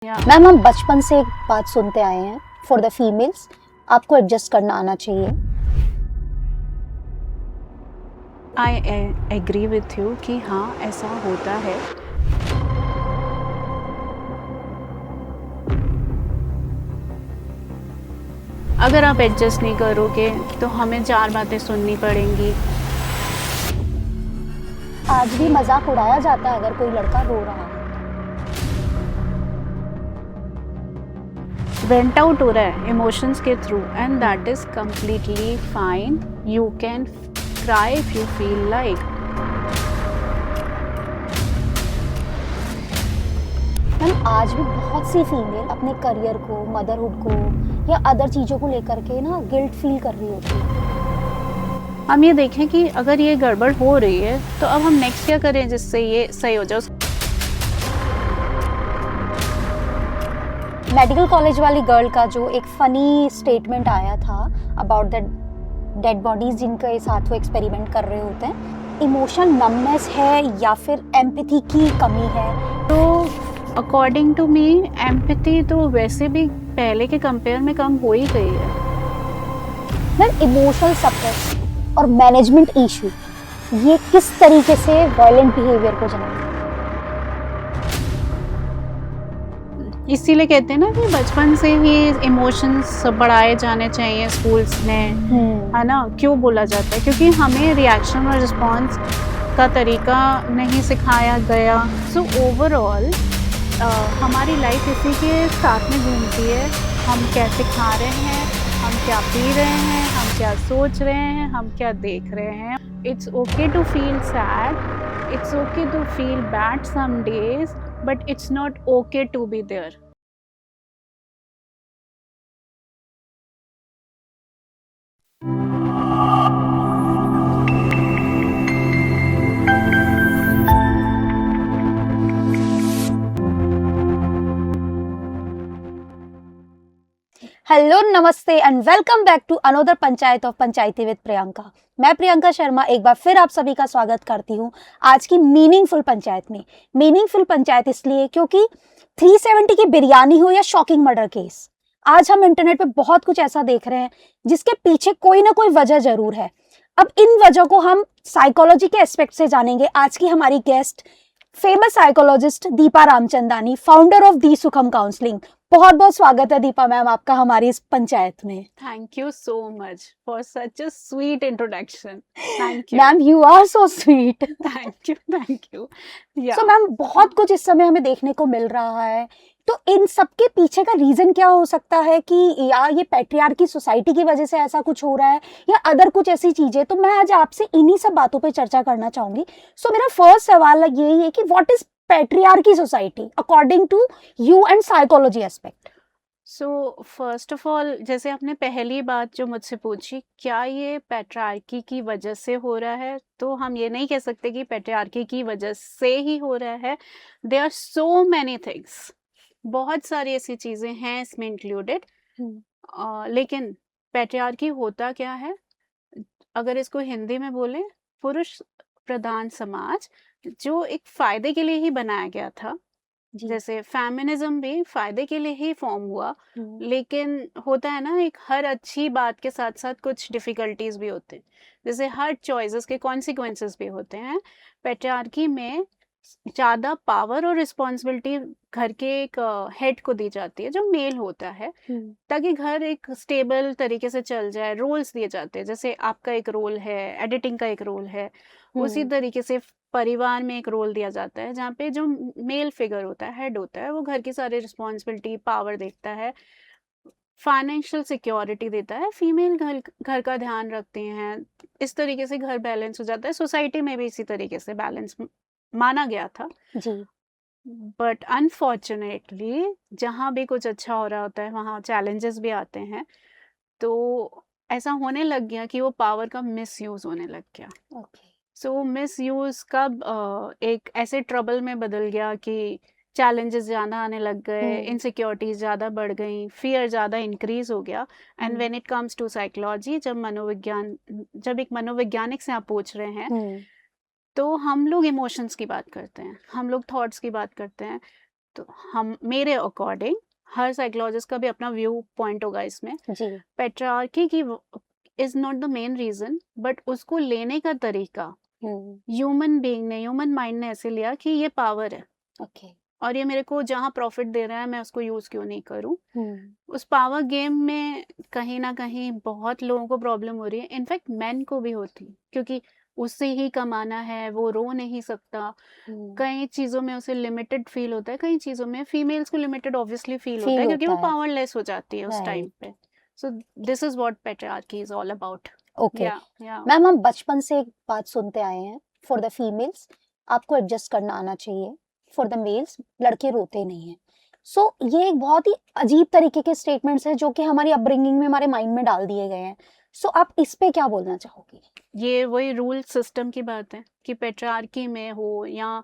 Ma'am हम बचपन से एक बात सुनते आए हैं, फॉर द फीमेल्स आपको एडजस्ट करना आना चाहिए। आई एग्री विथ यू कि हाँ ऐसा होता है। अगर आप एडजस्ट नहीं करोगे तो हमें 4 बातें सुननी पड़ेंगी। आज भी मजाक उड़ाया जाता है अगर कोई लड़का रो रहा है। वेंट आउट हो रहा है इमोशंस के through and that is completely fine. You can cry if you feel like. Ma'am आज भी बहुत सी फीमेल अपने करियर को, मदरहुड को या अदर चीज़ों को लेकर के ना गिल्ट फील कर रही होती है। हम ये देखें कि अगर ये गड़बड़ हो रही है तो अब हम नेक्स्ट क्या करें जिससे ये सही हो जाए। मेडिकल कॉलेज वाली गर्ल का जो एक फनी स्टेटमेंट आया था अबाउट द डेड बॉडीज जिनके साथ वो एक्सपेरिमेंट कर रहे होते हैं, इमोशन नमनेस है या फिर एम्पैथी की कमी है? तो अकॉर्डिंग टू मी एम्पैथी तो वैसे भी पहले के कंपेयर में कम हो ही गई है। मैम इमोशनल सप्रेस और मैनेजमेंट इशू ये किस तरीके से वायलेंट बिहेवियर को जन्म देता है? इसीलिए कहते हैं ना कि बचपन से ही इमोशंस बढ़ाए जाने चाहिए स्कूल्स में, है ना। क्यों बोला जाता है? क्योंकि हमें रिएक्शन और रिस्पॉन्स का तरीका नहीं सिखाया गया। सो ओवरऑल हमारी लाइफ इसी के साथ में घूमती है। हम कैसे खा रहे हैं, हम क्या पी रहे हैं, हम क्या सोच रहे हैं, हम क्या देख रहे हैं। It's okay to feel sad, it's okay to feel bad some days, but it's not okay to be there. Hello नमस्ते and welcome back to another panchayat of panchayati with Priyanka. मैं प्रियंका शर्मा एक बार फिर आप सभी का स्वागत करती हूँ आज की मीनिंगफुल पंचायत में। मीनिंगफुल पंचायत इसलिए क्योंकि 370 की बिरयानी हो या शॉकिंग मर्डर केस, आज हम इंटरनेट पे बहुत कुछ ऐसा देख रहे हैं जिसके पीछे कोई ना कोई वजह जरूर है। अब इन वजह को हम साइकोलॉजी के एस्पेक्ट से जानेंगे। आज की हमारी guest famous psychologist Deepa Ramchandani, founder of the सुखम काउंसलिंग। बहुत बहुत स्वागत है दीपा मैम आपका हमारी इस पंचायत में। Thank you so much for such a sweet introduction. Thank you. Ma'am you are so sweet. Thank you, thank you. Yeah. So ma'am बहुत कुछ इस समय हमें देखने को मिल रहा है, तो इन सब के पीछे का रीजन क्या हो सकता है कि या ये पैट्रियार्की सोसाइटी की वजह से ऐसा कुछ हो रहा है या अदर कुछ ऐसी चीजें? तो मैं आज आपसे इन्हीं सब बातों पे चर्चा करना चाहूंगी। सो मेरा फर्स्ट सवाल यही है कि what is patriarchy society according to you and psychology aspect? So first of all, जैसे आपने पहली बात जो मुझसे पूछी, क्या ये पैट्रियार्की की वजह से हो रहा है, तो हम ये नहीं कह सकते कि पैट्रियार्की की वजह से ही हो रहा है। There are so many things, बहुत सारी ऐसी चीजें हैं इसमें इंक्लूडेड। लेकिन पैट्रियार्की होता क्या है, अगर इसको हिंदी में बोले, पुरुष प्रधान समाज जो एक फायदे के लिए ही बनाया गया था। जैसे फेमिनिज्म भी फायदे के लिए ही फॉर्म हुआ, लेकिन होता है ना, एक हर अच्छी बात के साथ साथ कुछ डिफिकल्टीज भी होते हैं। जैसे हर चॉइसेस के कॉन्सिक्वेंसेस भी होते हैं। पैट्रियार्की में ज़्यादा पावर और रिस्पॉन्सिबिलिटी घर के एक हेड को दी जाती है जो मेल होता है, ताकि घर एक स्टेबल तरीके से चल जाए। रोल्स दिए जाते हैं, जैसे आपका एक रोल है, एडिटिंग का एक रोल है, उसी तरीके से परिवार में एक रोल दिया जाता है जहाँ पे जो मेल फिगर होता है, हेड होता है, वो घर की सारी रिस्पॉन्सिबिलिटी, पावर देखता है, फाइनेंशियल सिक्योरिटी देता है। फीमेल घर का ध्यान रखते हैं। इस तरीके से घर बैलेंस हो जाता है। सोसाइटी में भी इसी तरीके से बैलेंस माना गया था जी। बट अनफॉर्चुनेटली जहाँ भी कुछ अच्छा हो रहा होता है वहाँ चैलेंजेस भी आते हैं। तो ऐसा होने लग गया कि वो पावर का मिसयूज होने लग गया। सो मिसयूज कब एक ऐसे ट्रबल में बदल गया कि चैलेंजेस ज़्यादा आने लग गए, इनसिक्योरिटीज ज़्यादा बढ़ गई, फियर ज़्यादा इंक्रीज हो गया। And when it comes to psychology, जब एक मनोवैज्ञानिक से आप पूछ रहे हैं, तो हम लोग इमोशंस की बात करते हैं, हम लोग थॉट्स की बात करते हैं। तो हम मेरे अकॉर्डिंग, हर साइकोलॉजिस्ट का भी अपना व्यू पॉइंट होगा इसमें, जी। पेट्रियार्की की is not the main reason, but उसको लेने का तरीका ह्यूमन बीइंग ने, ह्यूमन माइंड ने ऐसे लिया कि ये पावर है ओके। और ये मेरे को जहाँ प्रॉफिट दे रहा है मैं उसको यूज क्यों नहीं करूँ। उस पावर गेम में कहीं ना कहीं बहुत लोगों को प्रॉब्लम हो रही है, इनफैक्ट मेन को भी होती है, क्योंकि उससे ही कमाना है, वो रो नहीं सकता। कई चीजों में उसे लिमिटेड फील होता है, कई चीजों में फीमेल्स को लिमिटेड ऑब्वियसली फील होता फील है, क्योंकि वो होता है। पावरलेस हो जाती है उस टाइम राइट। पे। So this is what patriarchy is all about. Okay या मैम, हम बचपन से एक बात सुनते आए हैं, फॉर द फीमेल्स आपको एडजस्ट करना आना चाहिए, फॉर द मेल्स लड़के रोते नहीं हैं। सो ये एक बहुत ही अजीब तरीके के स्टेटमेंट्स हैं जो कि हमारी अपब्रिंगिंग में, हमारे माइंड में डाल दिए गए हैं। सो आप इस पे क्या बोलना चाहोगी? ये वही रूल सिस्टम की बात है कि पेट्रियार्की में हो या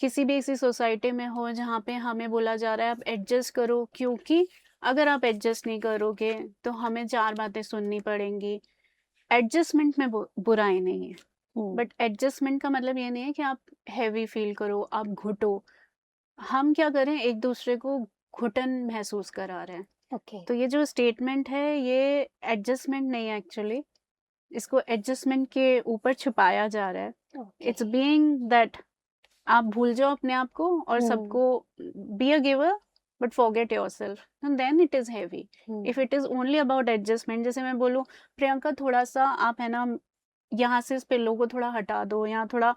किसी भी ऐसी सोसाइटी में हो जहाँ पे हमें बोला जा रहा है आप एडजस्ट करो, क्योंकि अगर आप एडजस्ट नहीं करोगे तो हमें 4 बातें सुननी पड़ेंगी। एडजस्टमेंट में बुराई नहीं है, बट एडजस्टमेंट का मतलब ये नहीं है कि आप हैवी फील करो, आप घुटो। हम क्या करें, एक दूसरे को घुटन महसूस करा रहे हैं। ओके। तो ये जो स्टेटमेंट है ये एडजस्टमेंट नहीं है एक्चुअली, इसको एडजस्टमेंट के ऊपर छुपाया जा रहा है। इट्स बीइंग दैट आप भूल जाओ अपने आप को और सबको, be a giver but forget yourself, and then it is heavy. If it is only about adjustment, जैसे मैं बोलूँ प्रियंका थोड़ा सा आप है ना यहाँ से इस पिल्लो को थोड़ा हटा दो या थोड़ा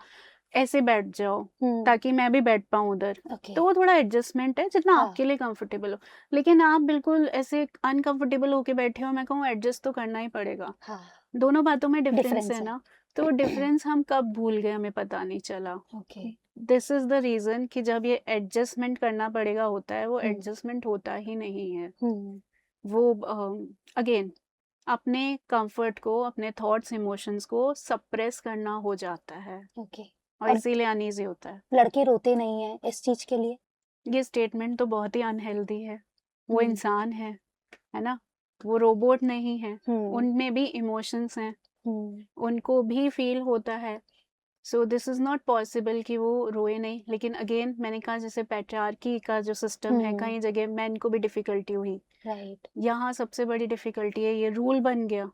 ऐसे बैठ जाओ ताकि मैं भी बैठ पाऊँ उधर, तो वो थोड़ा एडजस्टमेंट है जितना हाँ। आपके लिए कंफर्टेबल हो। लेकिन आप बिल्कुल ऐसे अनकंफर्टेबल होके बैठे हो, मैं कहूँ एडजस्ट तो करना ही पड़ेगा। हाँ। दोनों बातों में डिफरेंस डिफरेंस है है। ना, तो डिफरेंस हम कब भूल गए हमें पता नहीं चला। Okay. This is the reason कि जब ये एडजस्टमेंट करना पड़ेगा होता है, वो एडजस्टमेंट होता ही नहीं है। वो अगेन अपने कंफर्ट को, अपने थॉट्स इमोशंस को सप्रेस करना हो जाता है ओके। और इसीलिए अनईजी होता है। लड़के रोते नहीं हैं इस चीज के लिए? ये स्टेटमेंट तो बहुत ही अनहेल्दी है। वो इंसान है ना, वो रोबोट नहीं है, उनमें भी इमोशंस हैं, उनको भी फील होता है। So this is not possible कि वो रोए नहीं। लेकिन अगेन मैंने कहा जैसे पैट्रियार्की का जो सिस्टम है, कई जगह मैन को भी डिफिकल्टी हुई, राइट। यहाँ सबसे बड़ी डिफिकल्टी है ये रूल बन गया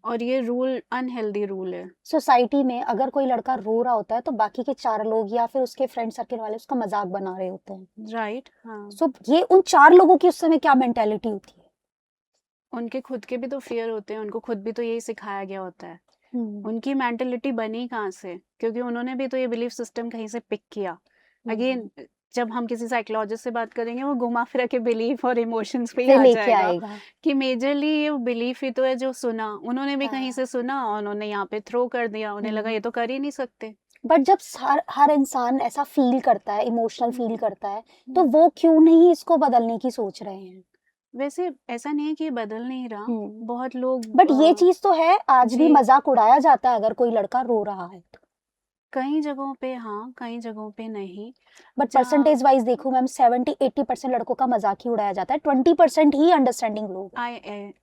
और ये रूल अनहेल्दी रूल है। सोसाइटी में अगर कोई लड़का रो रहा होता है तो बाकी के 4 लोग या फिर उसके फ्रेंड सर्कल वाले उसका मजाक बना रहे होते हैं। राइट। हाँ, सो ये उन 4 लोगों की उस समय क्या मेंटेलिटी होती है? उनके खुद के भी तो फियर होते हैं, उनको खुद भी तो यही सिखाया गया होता है। उनकी मेंटेलिटी बनी कहाँ से, क्योंकि उन्होंने भी तो ये बिलीफ सिस्टम कहीं से पिक किया। अगेन जब हम किसी साइकोलॉजिस्ट से बात करेंगे वो घुमा फिरा के बिलीफ और इमोशंस पे ही आ जाएगा कि मेजरली ये बिलीफ ही तो है जो सुना, उन्होंने भी कहीं से सुना और उन्होंने यहाँ पे थ्रो कर दिया, उन्हें लगा ये तो कर ही नहीं सकते। बट जब हर इंसान ऐसा फील करता है, इमोशनल फील करता है, तो वो क्यों नहीं इसको बदलने की सोच रहे हैं? वैसे ऐसा नहीं है कि ये बदल नहीं रहा, बहुत लोग, बट ये चीज तो है, आज भी मजाक उड़ाया जाता है अगर कोई लड़का रो रहा है तो। कई जगहों पे हाँ, कई जगहों पे नहीं। बट परसेंटेज वाइज देखूं मैम, 70-80% लड़कों का मजाक ही उड़ाया जाता है, 20% ही अंडरस्टैंडिंग लोग। आई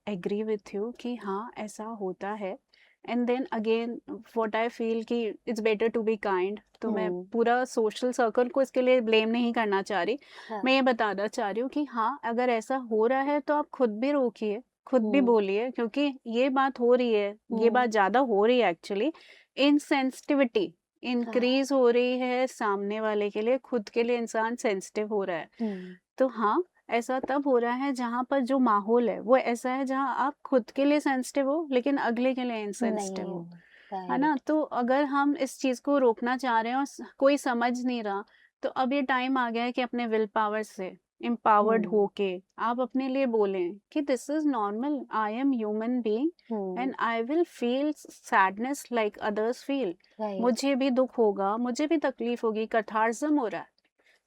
एग्री विथ यू कि हाँ ऐसा होता है। And then again what I feel कि it's better to be kind. तो मैं पूरा सोशल सर्कल को इसके लिए ब्लेम नहीं करना चाह रही। मैं ये बताना चाह रही हूँ कि हाँ अगर ऐसा हो रहा है तो आप खुद भी रोकिए, खुद भी बोलिए, क्योंकि ये बात हो रही है, ये बात ज्यादा हो रही है एक्चुअली। इनसेंसिटिविटी इंक्रीज हो रही है सामने वाले के लिए, खुद के लिए इंसान सेंसिटिव हो रहा है। तो हाँ ऐसा तब हो रहा है जहाँ पर जो माहौल है वो ऐसा है जहाँ आप खुद के लिए सेंसिटिव हो लेकिन अगले के लिए इनसेंसिटिव हो, है ना। तो अगर हम इस चीज को रोकना चाह रहे हैं और कोई समझ नहीं रहा, तो अब ये टाइम आ गया है कि अपने विल पावर से एम्पावर्ड होके आप अपने लिए बोलें कि this is normal, I am human being and I will feel sadness like others feel. मुझे भी दुख होगा, मुझे भी तकलीफ होगी, कथार्जम हो रहा है,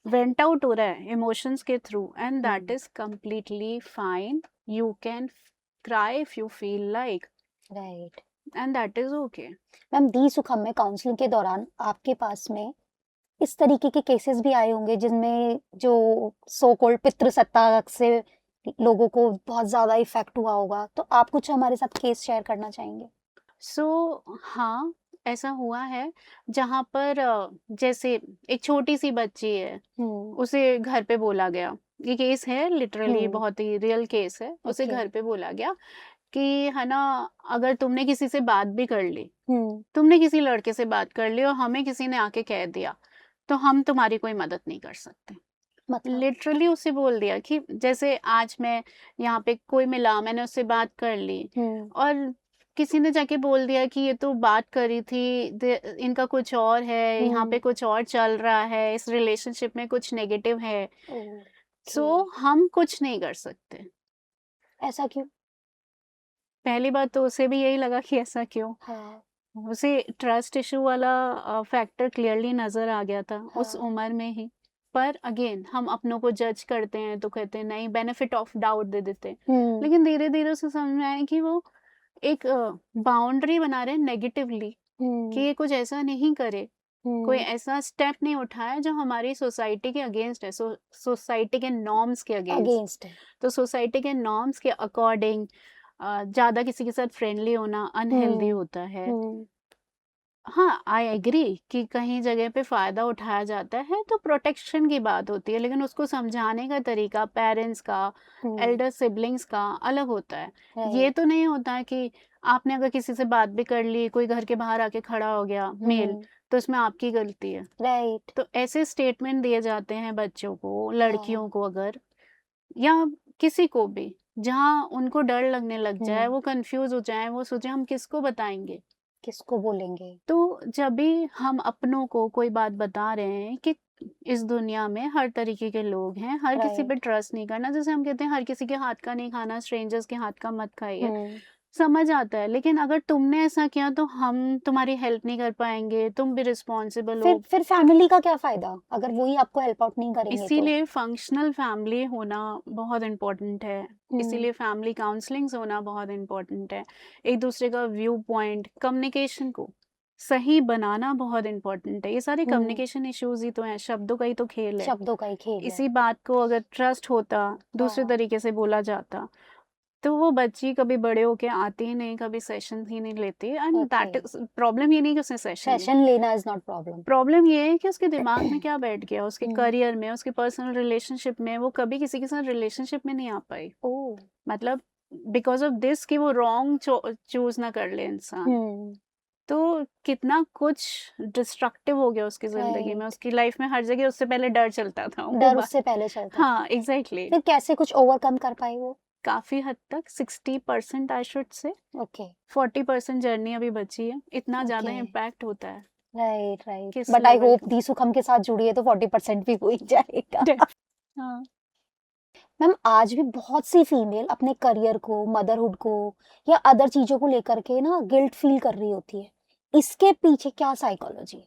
वेंट आउट हो रहा है इमोशंस के through, and that is completely fine. You can cry if you feel like, right, and that is okay. Ma'am the Sukham में काउंसलिंग के दौरान आपके पास में इस तरीके के केसेस भी आए होंगे जिनमें जो सो कॉल्ड पितृसत्ता से लोगों को बहुत ज्यादा इफेक्ट हुआ होगा, तो आप कुछ हमारे साथ केस शेयर करना चाहेंगे? सो हाँ ऐसा हुआ है जहाँ पर जैसे एक छोटी सी बच्ची है, उसे घर पे बोला गया, ये केस है लिटरली, बहुत ही रियल केस है, उसे ओके। घर पे बोला गया कि है ना, अगर तुमने किसी से बात भी कर ली, तुमने किसी लड़के से बात कर ली और हमें किसी ने आके कह दिया, तो हम तुम्हारी कोई मदद नहीं कर सकते। मतलब लिटरली उसे बोल दिया कि जैसे आज मैं यहाँ पे कोई मिला, मैंने उससे बात कर ली और किसी ने जाके बोल दिया कि ये तो बात करी थी, इनका कुछ और है, यहाँ पे कुछ और चल रहा है, इस रिलेशनशिप में कुछ नेगेटिव है, सो हम कुछ नहीं कर सकते। ऐसा क्यों? पहली बात तो उसे भी यही लगा कि ऐसा क्यों। हाँ। उसे ट्रस्ट इशू वाला फैक्टर क्लियरली नजर आ गया था उस हाँ। उम्र में ही। पर अगेन हम अपनों को जज करते हैं तो कहते हैं नहीं, बेनिफिट ऑफ डाउट दे देते हैं, लेकिन धीरे धीरे उसे समझ में आया कि वो एक बाउंड्री बना रहे नेगेटिवली, कि ये कुछ ऐसा नहीं करे, कोई ऐसा स्टेप नहीं उठाए जो हमारी सोसाइटी के अगेंस्ट है, सोसाइटी के नॉर्म्स के अगेंस्ट है। तो सोसाइटी के नॉर्म्स के अकॉर्डिंग ज्यादा किसी के साथ फ्रेंडली होना अनहेल्दी होता है। हाँ, आई एग्री कि कहीं जगह पे फायदा उठाया जाता है तो प्रोटेक्शन की बात होती है, लेकिन उसको समझाने का तरीका पेरेंट्स का, एल्डर सिबलिंग्स का अलग होता है। ये तो नहीं होता है कि आपने अगर किसी से बात भी कर ली, कोई घर के बाहर आके खड़ा हो गया मेल, तो इसमें आपकी गलती है। राइट। तो ऐसे स्टेटमेंट दिए जाते हैं बच्चों को, लड़कियों को अगर, या किसी को भी, जहाँ उनको डर लगने लग जाए, वो कंफ्यूज हो जाए, वो सोचे हम किसको बताएंगे, किसको बोलेंगे। तो जब भी हम अपनों को कोई बात बता रहे हैं कि इस दुनिया में हर तरीके के लोग हैं, हर किसी पे ट्रस्ट नहीं करना, जैसे हम कहते हैं हर किसी के हाथ का नहीं खाना, स्ट्रेंजर्स के हाथ का मत खाइए, समझ आता है, लेकिन अगर तुमने ऐसा किया तो हम तुम्हारी हेल्प नहीं कर पाएंगे, तुम भी रिस्पॉन्सिबल हो। फिर फैमिली का क्या फायदा अगर वही आपको हेल्प आउट नहीं करेंगे? इसीलिए फंक्शनल फैमिली होना बहुत इम्पोर्टेंट है, इसीलिए फैमिली काउंसलिंग्स होना बहुत इम्पोर्टेंट है, एक दूसरे का व्यू पॉइंट, कम्युनिकेशन को सही बनाना बहुत इम्पोर्टेंट है। ये सारे कम्युनिकेशन इश्यूज ही तो हैं, शब्दों का ही तो खेल है। शब्दों का ही खेल है। इसी बात को अगर ट्रस्ट होता, दूसरे तरीके से बोला जाता, तो वो बच्ची कभी बड़े होके आती ही नहीं, कभी सेशन ही नहीं लेती। एंड दैट इज प्रॉब्लम, ये नहीं कि उसने सेशन लेना इज नॉट प्रॉब्लम। प्रॉब्लम ये है कि उसके दिमाग में क्या बैठ गया, उसके करियर में, उसके पर्सनल रिलेशनशिप में, वो कभी किसी के साथ रिलेशनशिप में नहीं आ पाई। मतलब बिकॉज ऑफ दिस कि वो रॉन्ग चूज ना कर ले इंसान, तो कितना कुछ डिस्ट्रक्टिव हो गया उसकी जिंदगी में, उसकी लाइफ में हर जगह उससे पहले डर चलता था, डर उससे पहले चलता। हाँ एग्जैक्टली। फिर कैसे कुछ ओवरकम कर पाई वो? काफी हद तक 60% I should say, okay 40% journey अभी बची है, इतना ज्यादा इम्पैक्ट होता है। राइट। बट आई होप दी सुखम के साथ जुड़ी है तो 40% भी हो ही जाएगा। हाँ मैम, आज भी बहुत सी फीमेल अपने करियर को, मदरहुड को या अदर चीजों को लेकर के ना गिल्ट फील कर रही होती है, इसके पीछे क्या साइकोलॉजी?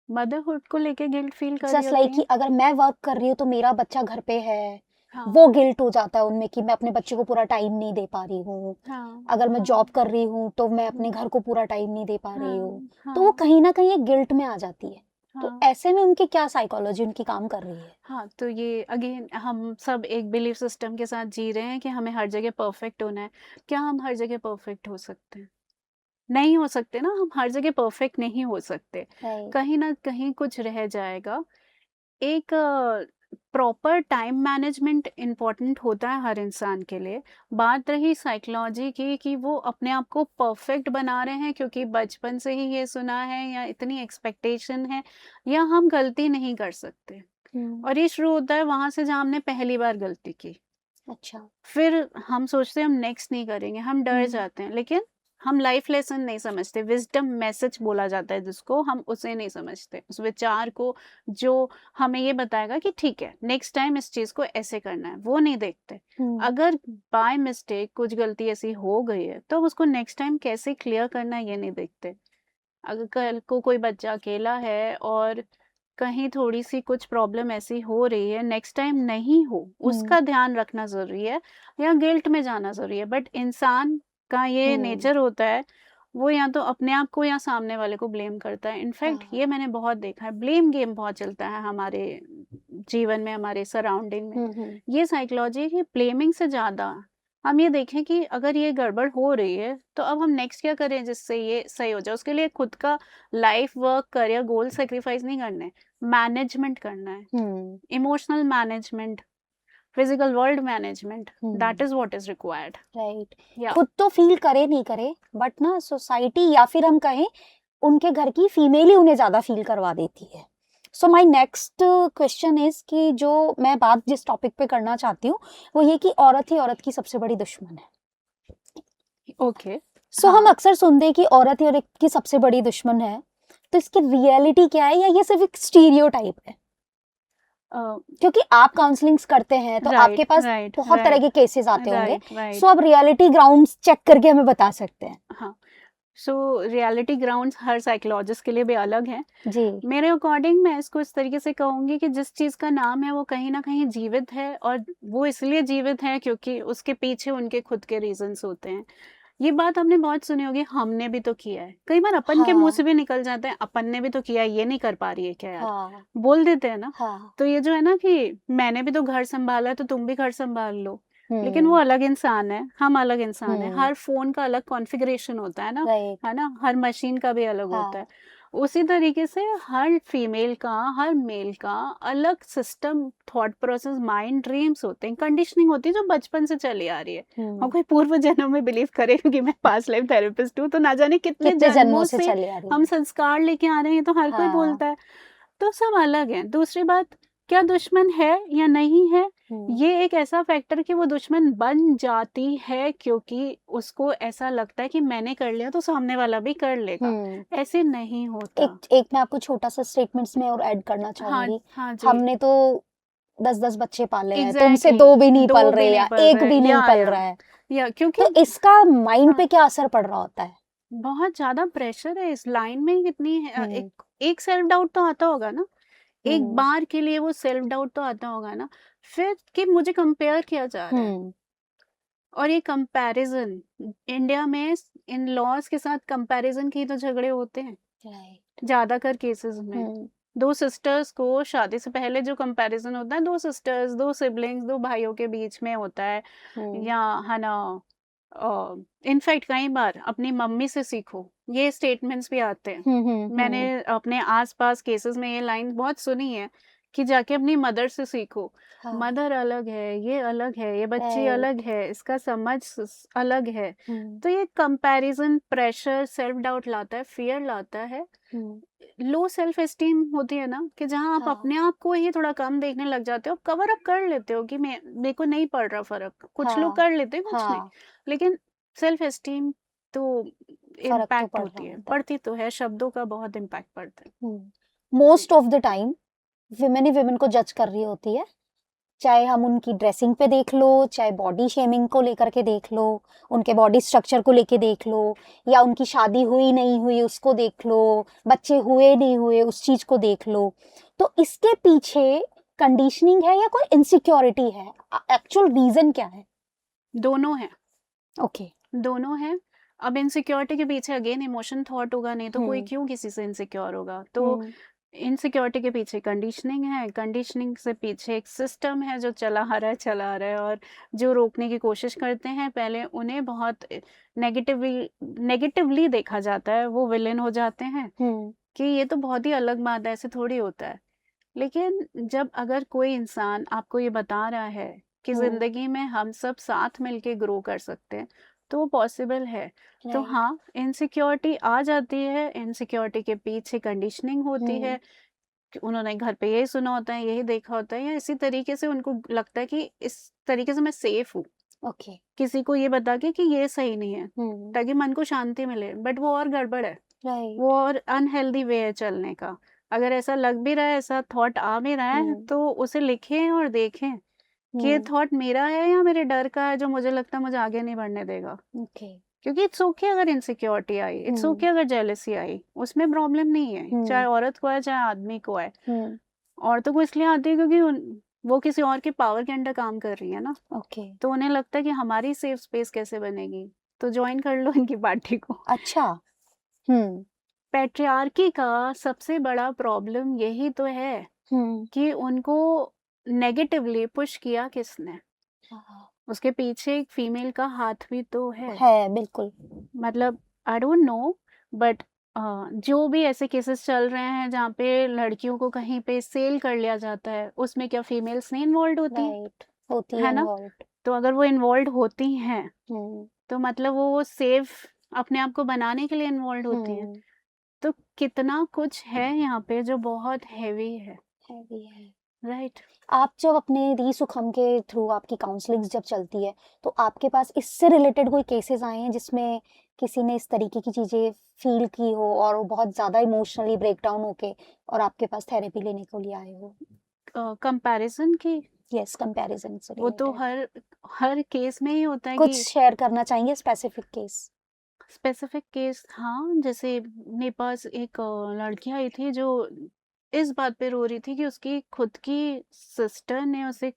मदरहुड को लेके गिल्ट फील कर जस्ट लाइक कि अगर मैं वर्क कर रही हूँ तो मेरा बच्चा घर पे है, वो गिल्ट हो जाता है उनमें कि मैं अपने बच्चे को पूरा टाइम नहीं दे पा रही हूँ। अगर मैं जॉब कर रही हूँ तो मैं अपने घर को पूरा टाइम नहीं दे पा रही हूँ, तो वो कहीं ना कहीं एक गिल्ट में आ जाती है। तो ऐसे में उनकी क्या साइकोलॉजी उनकी काम कर रही है? हाँ, तो ये अगेन हम सब एक बिलीफ सिस्टम के साथ जी रहे हैं कि हमें हर जगह परफेक्ट होना है। क्या हम हर जगह परफेक्ट हो सकते हैं? नहीं हो सकते ना, हम हर जगह परफेक्ट नहीं हो सकते, कहीं ना कहीं कुछ रह जाएगा। एक प्रॉपर टाइम मैनेजमेंट इम्पोर्टेंट होता है हर इंसान के लिए। बात रही साइकोलॉजी की कि वो अपने आप को परफेक्ट बना रहे हैं क्योंकि बचपन से ही ये सुना है या इतनी एक्सपेक्टेशन है, या हम गलती नहीं कर सकते। और ये शुरू होता है वहां से जहाँ हमने पहली बार गलती की। अच्छा। फिर हम सोचते हैं हम नेक्स्ट नहीं करेंगे, हम डर जाते हैं, लेकिन हम लाइफ लेसन नहीं समझते, विजडम मैसेज बोला जाता है जिसको, हम उसे नहीं समझते, उस विचार को जो हमें ये बताएगा कि ठीक है नेक्स्ट टाइम इस चीज को ऐसे करना है, वो नहीं देखते। अगर बाय मिस्टेक कुछ गलती ऐसी हो गई है तो उसको नेक्स्ट टाइम कैसे क्लियर करना है ये नहीं देखते। अगर कल को कोई बच्चा अकेला है और कहीं थोड़ी सी कुछ प्रॉब्लम ऐसी हो रही है, नेक्स्ट टाइम नहीं हो, उसका ध्यान रखना जरूरी है, या गिल्ट में जाना जरूरी है। बट इंसान का ये नेचर होता है, वो या तो अपने आप को या सामने वाले को ब्लेम करता है। इनफैक्ट ये मैंने बहुत देखा है, ब्लेम गेम बहुत चलता है हमारे जीवन में, हमारे सराउंडिंग में। ये साइकोलॉजी है कि ब्लेमिंग से ज्यादा हम ये देखें कि अगर ये गड़बड़ हो रही है तो अब हम नेक्स्ट क्या करें जिससे ये सही हो जाए। उसके लिए खुद का life work career goal sacrifice नहीं करना है, मैनेजमेंट करना है, emotional management, physical world management, that is what is required. Right. या खुद तो फील करे नहीं करे, बट ना सोसाइटी या फिर हम कहें उनके घर की फीमेल ही उन्हें ज्यादा फील करवा देती है। So my next question is कि जो मैं बात जिस टॉपिक पे करना चाहती हूँ वो ये कि औरत ही औरत की सबसे बड़ी दुश्मन है। ओके, सो हम हाँ। अक्सर सुनते हैं कि औरत ही औरत की सबसे बड़ी दुश्मन है, तो इसकी रियलिटी क्या है या ये सिर्फ एक स्टीरियोटाइप है? क्योंकि आप काउंसलिंग्स करते हैं तो आपके पास राइट बहुत तरह के राइट केसेस आते होंगे, राइट राइट सो आप रियलिटी ग्राउंड्स चेक करके हमें बता सकते हैं। हाँ। सो रियलिटी ग्राउंड्स हर साइकोलॉजिस्ट के लिए भी अलग हैं। जी। मेरे अकॉर्डिंग मैं इसको इस तरीके से कहूँगी कि जिस चीज़ का नाम है वो कहीं ना कहीं जीवित है, और वो इसलिए जीवित है क्योंकि उसके पीछे उनके खुद के रीजंस होते हैं। ये बात आपने बहुत सुनी होगी, हमने भी तो किया है, कई बार अपन के मुंह से हाँ भी निकल जाता है, अपन ने भी तो किया है, ये नहीं कर पा रही है क्या यार, हाँ बोल देते हैं ना। हाँ। तो ये जो है ना कि मैंने भी तो घर संभाला है तो तुम भी घर संभाल लो, लेकिन वो हम्म अलग इंसान है, हम अलग इंसान है। हम्म। हर फोन का अलग कॉन्फ़िगरेशन होता है राइट। ना, हर मशीन का भी अलग होता हाँ। है। उसी तरीके से हर फीमेल का, हर मेल का अलग system, thought process, mind, dreams होते हैं, कंडीशनिंग होती है जो बचपन से चली आ रही है। और कोई पूर्व जन्म में बिलीव करे, क्योंकि मैं पास्ट लाइफ थेरेपिस्ट हूँ, तो ना जाने कितने कितने जन्मों जन्मों से से चली आ रही हम है। संस्कार लेके आ रहे हैं, तो हर कोई हाँ। बोलता है। तो सब अलग है। दूसरी बात, क्या दुश्मन है या नहीं है, ये एक ऐसा फैक्टर कि वो दुश्मन बन जाती है क्योंकि उसको ऐसा लगता है कि मैंने कर लिया तो सामने वाला भी कर लेगा। ऐसे नहीं होता। एक मैं आपको छोटा सा स्टेटमेंट्स में और ऐड करना हाँ चाहूंगी। हाँ जी, हमने तो 10-10 बच्चे पाले हैं, तुमसे एग्जैक्टली, दो भी नहीं दो पल भी रहे नहीं या पल एक रहे, भी नहीं पल रहा है, या क्योंकि तो इसका माइंड हाँ, पे क्या असर पड़ रहा होता है? बहुत ज्यादा प्रेशर है इस लाइन में। कितनी हम्म एक सेल्फ डाउट तो आता होगा ना, एक हम्म बार के लिए वो सेल्फ डाउट तो आता होगा ना, फिर कि मुझे कंपेयर किया जा रहा है। हम्म। और ये कंपैरिजन, इंडिया में इन लॉज के साथ कंपैरिजन के ही तो झगड़े होते हैं राइट। ज्यादातर केसेस में। दो सिस्टर्स को शादी से पहले जो कंपैरिजन होता है, दो सिस्टर्स, दो सिबलिंग्स, दो भाइयों के बीच में होता है, या है ना, इनफैक्ट कई बार अपनी मम्मी से सीखो, ये स्टेटमेंट्स भी आते हैं। मैंने अपने आसपास केसेस में ये लाइन बहुत सुनी है कि जाके अपनी मदर से सीखो। हाँ। मदर अलग है, ये अलग है, ये बच्ची Right. अलग है, इसका समझ अलग है। हम्म तो ये कंपैरिजन प्रेशर, सेल्फ डाउट लाता है, फियर लाता है, लो सेल्फ एस्टीम होती है ना, कि जहाँ आप हाँ अपने आप को ही थोड़ा कम देखने लग जाते हो, कवर अप कर लेते हो कि मेरे को नहीं पड़ रहा फर्क। कुछ लोग हाँ कर लेते हैं, कुछ नहीं, हाँ, लेकिन सेल्फ एस्टीम तो फर्क तो इम्पैक्ट पड़ होती रहा है, होता है। पड़ती तो है, शब्दों का बहुत इम्पैक्ट पड़ता है। Most of the time women he women को जज कर रही होती है, चाहे हम उनकी ड्रेसिंग पे देख लो, चाहे बॉडी शेमिंग को लेकर के देख लो, उनके बॉडी स्ट्रक्चर को लेके देख लो, या उनकी शादी हुई नहीं हुई उसको देख लो, बच्चे हुए नहीं हुए उस चीज को देख लो। तो इसके पीछे कंडीशनिंग है या कोई इनसिक्योरिटी है? एक्चुअल रीजन क्या है? दोनों है, ओके। दोनों है। अब इनसिक्योरिटी के पीछे अगेन इमोशन थॉट होगा, नहीं तो कोई क्यों किसी से इनसिक्योर होगा। तो इनसिक्योरिटी के पीछे कंडीशनिंग है, कंडीशनिंग से पीछे एक सिस्टम है जो चला आ रहा है, और जो रोकने की कोशिश करते हैं पहले उन्हें बहुत नेगेटिवली देखा जाता है, वो विलेन हो जाते हैं कि ये तो बहुत ही अलग बात है, ऐसे थोड़ी होता है। लेकिन जब अगर कोई इंसान आपको ये बता रहा है कि जिंदगी में हम सब साथ मिलके ग्रो कर सकते हैं, तो वो पॉसिबल है। तो राइट। हाँ, इनसिक्योरिटी आ जाती है, इनसिक्योरिटी के पीछे कंडीशनिंग होती है कि उन्होंने घर पे यही सुना होता है, यही देखा होता है, या इसी तरीके से उनको लगता है कि इस तरीके से मैं सेफ हूँ, ओके। किसी को ये बता के कि ये सही नहीं है, ताकि मन को शांति मिले, बट वो और गड़बड़ है, राइट। वो और अनहेल्दी वे है चलने का। अगर ऐसा लग भी रहा है, ऐसा थॉट आ भी रहा है, तो उसे लिखें और देखें कि ये थॉट मेरा है या मेरे डर का है, जो मुझे लगता है मुझे आगे नहीं बढ़ने देगा। ओके। क्योंकि इट्स ओके अगर इनसिक्योरिटी आई, इट्स ओके अगर जेलसी आई, उसमें प्रॉब्लम नहीं है, चाहे औरत को है चाहे आदमी को है। औरतों को इसलिए आती है क्योंकि वो किसी और के पावर के अंडर काम कर रही है ना, ओके। तो उन्हें लगता है कि हमारी सेफ स्पेस कैसे बनेगी, तो ज्वाइन कर लो इनकी पार्टी को। अच्छा। पैट्रियार्की का सबसे बड़ा प्रॉब्लम यही तो है कि उनको नेगेटिवली पुश किया किसने, उसके पीछे एक फीमेल का हाथ भी तो है। बिल्कुल। मतलब आई डोंट नो, बट जो भी ऐसे केसेस चल रहे हैं जहाँ पे लड़कियों को कहीं पे सेल कर लिया जाता है, उसमें क्या फीमेल्स नहीं इन्वॉल्व होती, राइट, होती है है ना? इन्वॉल्व। तो अगर वो इन्वॉल्व होती हैं तो मतलब वो सेफ अपने आप को बनाने के लिए इन्वॉल्व होती हैं। तो कितना कुछ है यहाँ पे जो बहुत हैवी है, राइट? आप जब अपने री सुखम के थ्रू आपकी काउंसलिंग जब चलती है, तो आपके पास इससे रिलेटेड कोई केसेस आए हैं जिसमें किसी ने इस तरीके की चीजें फील की हो और वो बहुत ज्यादा इमोशनली ब्रेकडाउन होके और आपके पास थेरेपी लेने को लिए आए हो? कंपैरिजन की, यस, कंपैरिजन से वो तो रिलेटेड हर केस में ही होता है कुछ कि शेयर करना चाहेंगे स्पेसिफिक केस? स्पेसिफिक केस, हाँ, जैसे मेरे पास एक लड़की आई थी जो इस बात पे रो रही थी कि उसकी खुद की सिस्टर ने उसे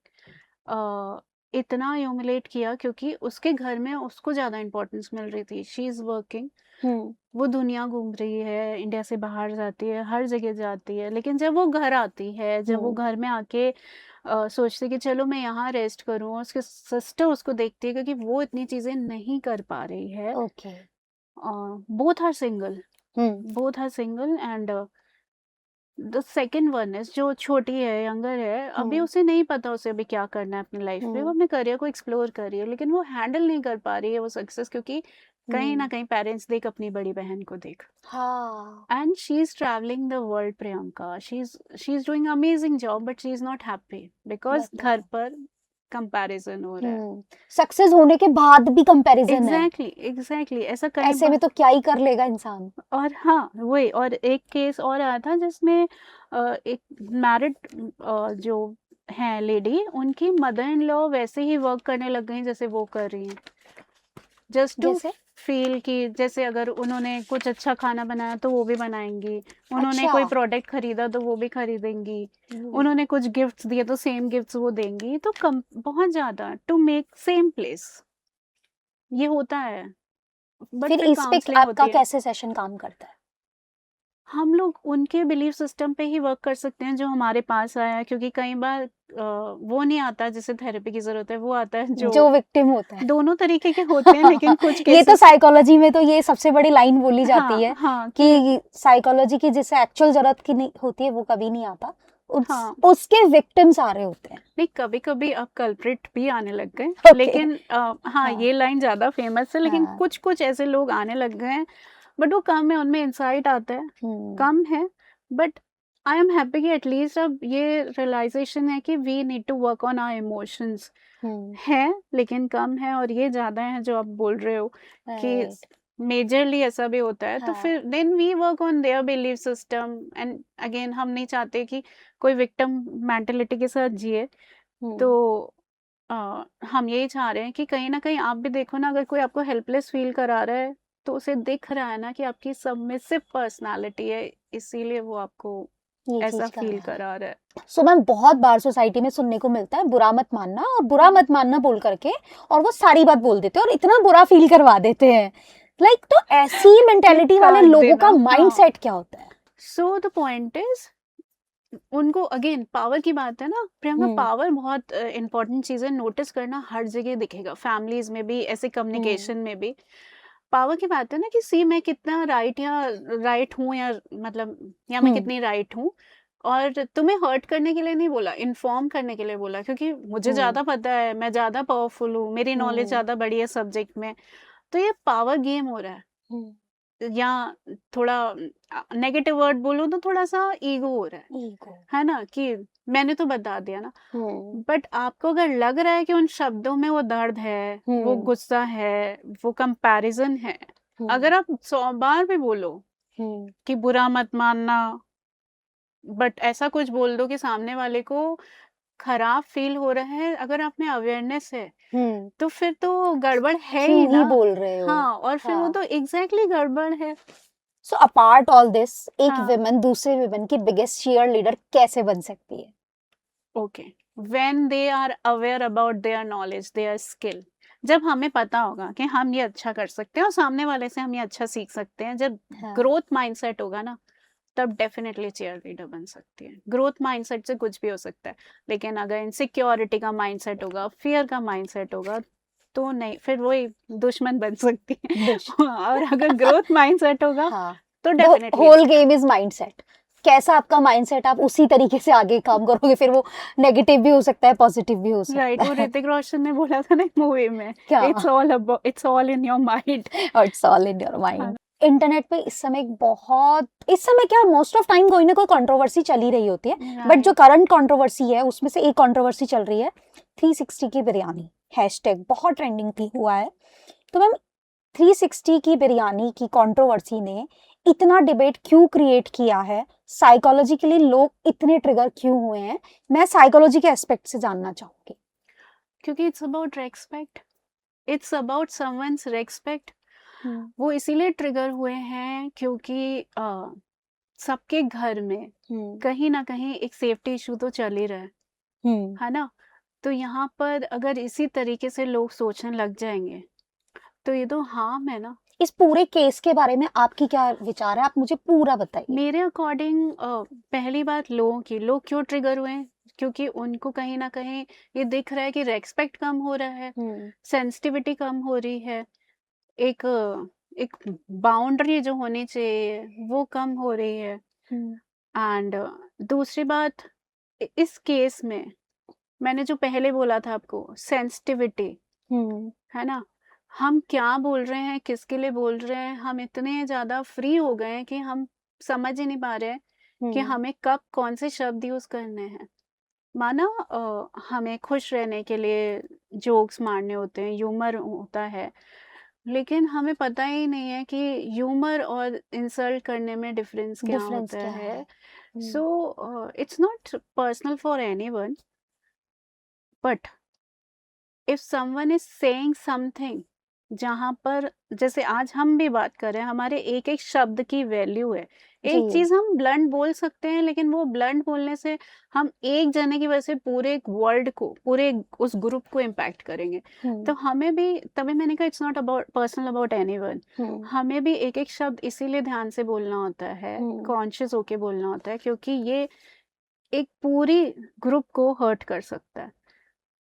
इतना ह्यूमिलेट किया क्योंकि उसके घर में उसको ज़्यादा इम्पोर्टेंस मिल रही थी। शी इज़ वर्किंग, वो दुनिया घूम रही है, इंडिया से बाहर जाती है, हर जगह जाती है, लेकिन जब वो घर आती है, जब वो घर में आके सोचती कि चलो मैं यहाँ रेस्ट करूँ, उसके सिस्टर उसको देखती है क्योंकि वो इतनी चीज़ें नहीं कर पा रही है। Okay. Both are single, both are single and the second one is जो छोटी है, यंगर है, अभी उसे नहीं पता उसे अभी क्या करना है अपनी लाइफ में। वो अपने करियर को एक्सप्लोर कर रही है, लेकिन वो हैंडल नहीं कर पा रही है वो सक्सेस, क्योंकि कहीं ना कहीं पेरेंट्स देख, अपनी बड़ी बहन को देख। हाँ, and she is travelling the world, Priyanka, she is doing amazing job, but she is not happy because घर पर कंपैरिजन हो रहा है। सक्सेस होने के बाद भी कंपैरिजन है। एग्जैक्टली ऐसा कई ऐसे में तो क्या ही कर लेगा इंसान। और हाँ वही, और एक केस और आया था जिसमें एक मैरिड जो है लेडी, उनकी मदर इन लॉ वैसे ही वर्क करने लग गई जैसे वो कर रही हैं, जस्ट टू जैसे? फील कि जैसे अगर उन्होंने कुछ अच्छा खाना बनाया तो वो भी बनाएंगी, उन्होंने अच्छा। कोई प्रोडक्ट खरीदा तो वो भी खरीदेंगी, उन्होंने कुछ गिफ्ट्स दिए तो सेम गिफ्ट्स वो देंगी। तो कम बहुत ज्यादा टू मेक सेम प्लेस, ये होता है। बट फिर फिर इस पे काउंसलिंग आपका होती है। कैसे सेशन काम करता है? हम लोग उनके बिलीफ सिस्टम पे ही वर्क कर सकते हैं जो हमारे पास आया है, क्योंकि कई बार वो नहीं आता जिसे थेरेपी की जरूरत है, वो आता है जो विक्टिम होता है। दोनों तरीके के होते हैं, लेकिन कुछ ये तो केसेस साइकोलॉजी में तो ये सबसे बड़ी लाइन बोली जाती है हाँ कि साइकोलॉजी की जिसे एक्चुअल जरूरत की नहीं होती है वो कभी नहीं आता, हाँ उसके विक्टिम्स आ रहे होते हैं। नहीं, कभी कभी अब कल्प्रिट भी आने लग गए, Okay. लेकिन हाँ ये लाइन ज्यादा फेमस है, लेकिन हाँ। कुछ कुछ ऐसे लोग आने लग गए हैं, बट वो कम है, उनमें इंसाइट आता है, कम है। बट आई एम हैप्पी कि एटलीस्ट अब ये रियलाइजेशन है कि we need to work on our emotions, है लेकिन कम है, और ये ज्यादा है जो आप बोल रहे हो कि मेजरली ऐसा भी होता है। तो फिर then we work on their belief system, and again हम नहीं चाहते कि कोई विक्टिम मेंटेलिटी के साथ जिए। तो हम यही चाह रहे हैं कि कहीं ना कहीं आप भी देखो ना, अगर कोई आपको हेल्पलेस फील करा रहा है तो उसे दिख रहा है ना कि आपकी सबमिसिव पर्सनालिटी है, इसीलिए वो आपको ऐसा फील करा रहा है। सो मैम, बहुत बार सोसाइटी में सुनने को मिलता है बुरा मत मानना, और बुरा मत मानना बोल करके और वो सारी बात बोल देते हैं और इतना बुरा फील करवा देते हैं। लाइक तो ऐसी मेंटेलिटी वाले लोगों का माइंडसेट क्या होता है? सो द पॉइंट इज, उनको अगेन पावर की बात है ना प्रियंका, पावर बहुत इंपॉर्टेंट चीज है, नोटिस करना हर जगह दिखेगा, फैमिलीज में भी, ऐसे कम्युनिकेशन में भी। पावर की बात है ना कि सी मैं कितना राइट हूँ, या मतलब या मैं कितनी राइट हूँ, और तुम्हें हर्ट करने के लिए नहीं बोला, इन्फॉर्म करने के लिए बोला, क्योंकि मुझे ज्यादा पता है, मैं ज्यादा पावरफुल हूँ, मेरी नॉलेज ज्यादा बड़ी है सब्जेक्ट में। तो ये पावर गेम हो रहा है, या थोड़ा नेगेटिव वर्ड बोलूं तो थोड़ा सा ईगो हो रहा है ना, कि मैंने तो बता दिया ना। बट आपको अगर लग रहा है कि उन शब्दों में वो दर्द है, वो गुस्सा है, वो कंपैरिजन है, अगर आप 100 बार भी बोलो कि बुरा मत मानना, बट ऐसा कुछ बोल दो कि सामने वाले को खराब फील हो रहा है, अगर आप में अवेयरनेस है तो फिर तो गड़बड़ है ही ना, बोल रहे हो। हाँ, और फिर वो तो एग्जैक्टली गड़बड़ है। सो अपार्ट ऑल दिस, एक विमेन दूसरे विमेन की बिगेस्ट चीयर लीडर कैसे बन सकती है? Okay, when they are aware about their knowledge, their skill, जब हमें पता होगा कि हम ये अच्छा कर सकते हैं और सामने वाले से हम ये अच्छा सीख सकते हैं, जब ग्रोथ माइंडसेट होगा ना, तब डेफिनेटली चीयर लीडर बन सकती है। ग्रोथ माइंडसेट से कुछ भी हो सकता है, लेकिन अगर इनसिक्योरिटी का माइंडसेट होगा, फियर का माइंडसेट होगा, तो नहीं, फिर वही दुश्मन बन सकती है। और अगर ग्रोथ माइंडसेट होगा हाँ, तो the definitely whole game is mindset. कैसा आपका माइंडसेट, आप उसी तरीके से आगे काम करोगे, फिर वो नेगेटिव भी हो सकता है, पॉजिटिव भी हो सकता राइट। वो है। ऋतिक रोशन ने बोला था ना मूवी में, क्या? It's all in your mind. और it's all in your mind. Internet पे इस समय इस समय क्या, मोस्ट ऑफ टाइम कोई ना कोई कंट्रोवर्सी चल ही रही होती है, बट जो करंट कंट्रोवर्सी है उसमें से एक कंट्रोवर्सी चल रही है 360 की बिरयानी, हैशटैग बहुत ट्रेंडिंग थी हुआ है। तो मैम 360 की बिरयानी की कंट्रोवर्सी ने इतना डिबेट क्यों क्रिएट किया है, साइकोलॉजिकली लोग इतने ट्रिगर क्यों हुए हैं, मैं साइकोलॉजी के एस्पेक्ट से जानना चाहूंगी। क्योंकि it's about respect, it's about someone's respect. वो इसीलिए ट्रिगर हुए हैं क्योंकि सबके घर में कहीं ना कहीं एक सेफ्टी इशू तो चल ही रहा है ना। तो यहाँ पर अगर इसी तरीके से लोग सोचने लग जाएंगे तो ये तो हार्म है ना। इस पूरे केस के बारे में आपकी क्या विचार है, आप मुझे पूरा बताइए। मेरे अकॉर्डिंग पहली बात, लोग क्यों ट्रिगर हुए हैं, क्योंकि उनको कहीं ना कहीं ये दिख रहा है कि रेस्पेक्ट कम हो रहा है, सेंसिटिविटी कम हो रही है, एक एक बाउंड्री जो होनी चाहिए वो कम हो रही है। एंड दूसरी बात, इस केस में मैंने जो पहले बोला था आपको, सेंसिटिविटी है ना। हम क्या बोल रहे हैं, किसके लिए बोल रहे हैं, हम इतने ज्यादा फ्री हो गए हैं कि हम समझ ही नहीं पा रहे हैं कि हमें कब कौन से शब्द यूज करने हैं। माना हमें खुश रहने के लिए जोक्स मारने होते हैं, ह्यूमर होता है, लेकिन हमें पता ही नहीं है कि ह्यूमर और इंसल्ट करने में डिफरेंस क्या होता है। So it's not personal for anyone, but if someone is saying something, जहाँ पर जैसे आज हम भी बात कर रहे हैं, हमारे एक एक शब्द की वैल्यू है। एक चीज हम ब्लंट बोल सकते हैं, लेकिन वो ब्लंट बोलने से हम एक जने की वजह से पूरे वर्ल्ड को, पूरे उस ग्रुप को इम्पैक्ट करेंगे। तो हमें भी, तभी मैंने कहा it's not about personal about anyone, हमें भी एक एक शब्द इसीलिए ध्यान से बोलना होता है, कॉन्शियस होके बोलना होता है, क्योंकि ये एक पूरी ग्रुप को हर्ट कर सकता है।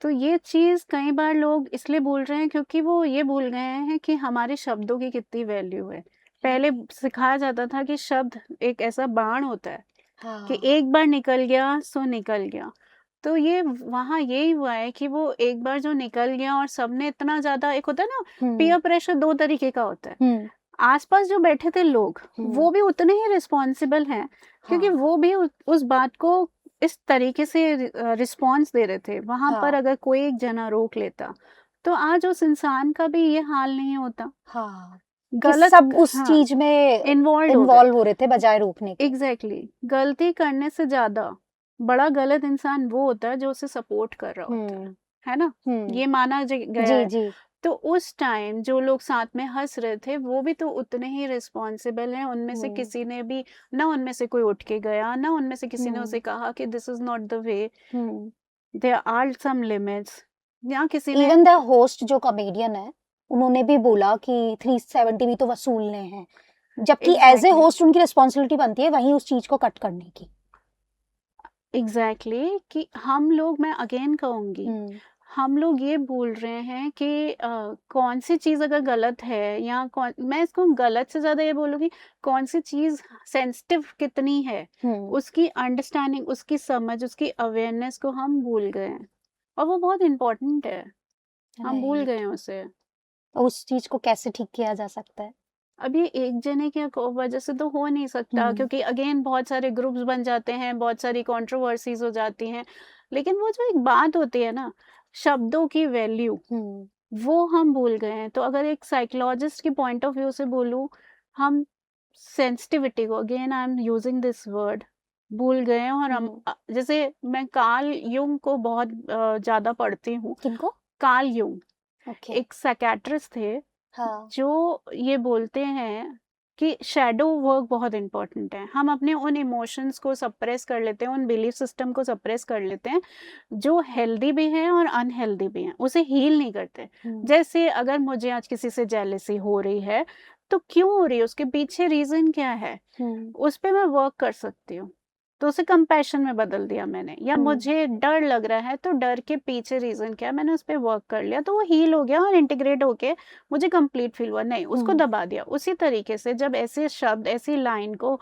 तो ये चीज़ कई बार लोग इसलिए बोल रहे हैं क्योंकि वो ये भूल गए हैं कि हमारे शब्दों की कितनी वैल्यू है। पहले सिखाया जाता था कि शब्द एक ऐसा बाण होता है कि एक बार निकल गया सो निकल गया। तो ये वहाँ यही हुआ है कि वो एक बार जो निकल गया और सबने इतना ज्यादा, एक होता है ना पीयर प्रेशर, दो तरीके का होता है। आसपास जो बैठे थे लोग वो भी उतने ही रिस्पॉन्सिबल हैं, क्योंकि वो भी उस बात को इस तरीके से रिस्पॉन्स दे रहे थे। वहां पर अगर कोई एक जना रोक लेता तो आज उस इंसान का भी ये हाल नहीं होता। गलत, सब उस चीज में इन्वॉल्व हो रहे थे बजाय रोकने के। एग्जैक्टली। गलती करने से ज्यादा बड़ा गलत इंसान वो होता है जो उसे सपोर्ट कर रहा होता है ना। ये माना गया है। तो उस टाइम जो लोग साथ में हंस रहे थे वो भी तो उतने ही रिस्पॉन्सिबल हैं। उनमें से किसी ने भी ना, उनमें से कोई उठ के गया ना, उनमें से किसी ने उसे कहा कि this is not the way, there are some limits. या किसी ने, इवन द होस्ट जो कॉमेडियन है उन्होंने भी बोला कि 370 भी तो वसूलने हैं, जबकि एज ए होस्ट उनकी रिस्पॉन्सिबिलिटी बनती है वहीं उस चीज को कट करने की। एग्जैक्टली कि हम लोग, मैं अगेन कहूंगी, हम लोग ये बोल रहे हैं कि कौन सी चीज़ अगर गलत है, या मैं इसको गलत से ज़्यादा ये बोलूँगी, कौन सी चीज़ सेंसिटिव कितनी है, उसकी अंडरस्टैंडिंग, उसकी समझ, उसकी अवेयरनेस को हम भूल गए हैं। और वो बहुत इम्पोर्टेंट है, हम भूल गए हैं उसे। उस चीज़ को कैसे ठीक किया जा सकता है? अब ये एक जने की वजह से तो हो नहीं सकता, क्योंकि अगेन बहुत सारे ग्रुप्स बन जाते हैं, बहुत सारी कंट्रोवर्सीज हो जाती हैं। लेकिन वो जो एक बात होती है ना, शब्दों की वैल्यू, वो हम भूल गए हैं। तो अगर एक साइकोलॉजिस्ट के पॉइंट ऑफ व्यू से बोलूं, हम सेंसिटिविटी को, again I am using this word, भूल गए हैं। और हम, जैसे मैं कार्ल युंग को बहुत ज्यादा पढ़ती हूँ। किनको? कार्ल युंग, एक साइकियाट्रिस्ट थे, जो ये बोलते हैं कि शैडो वर्क बहुत इंपॉर्टेंट है। हम अपने उन इमोशंस को सप्रेस कर लेते हैं, उन बिलीफ सिस्टम को सप्रेस कर लेते हैं जो हेल्दी भी हैं और अनहेल्दी भी हैं, उसे हील नहीं करते। जैसे अगर मुझे आज किसी से जेलसी हो रही है तो क्यों हो रही है, उसके पीछे रीजन क्या है, उस पे मैं वर्क कर सकती हूँ। तो उसे कंपैशन में बदल दिया मैंने। या मुझे डर लग रहा है तो डर के पीछे रीजन क्या है, मैंने उस पे वर्क कर लिया, तो वो हील हो गया और इंटीग्रेट होके मुझे कंप्लीट फील हुआ। नहीं, उसको दबा दिया। उसी तरीके से जब ऐसे शब्द, ऐसी लाइन को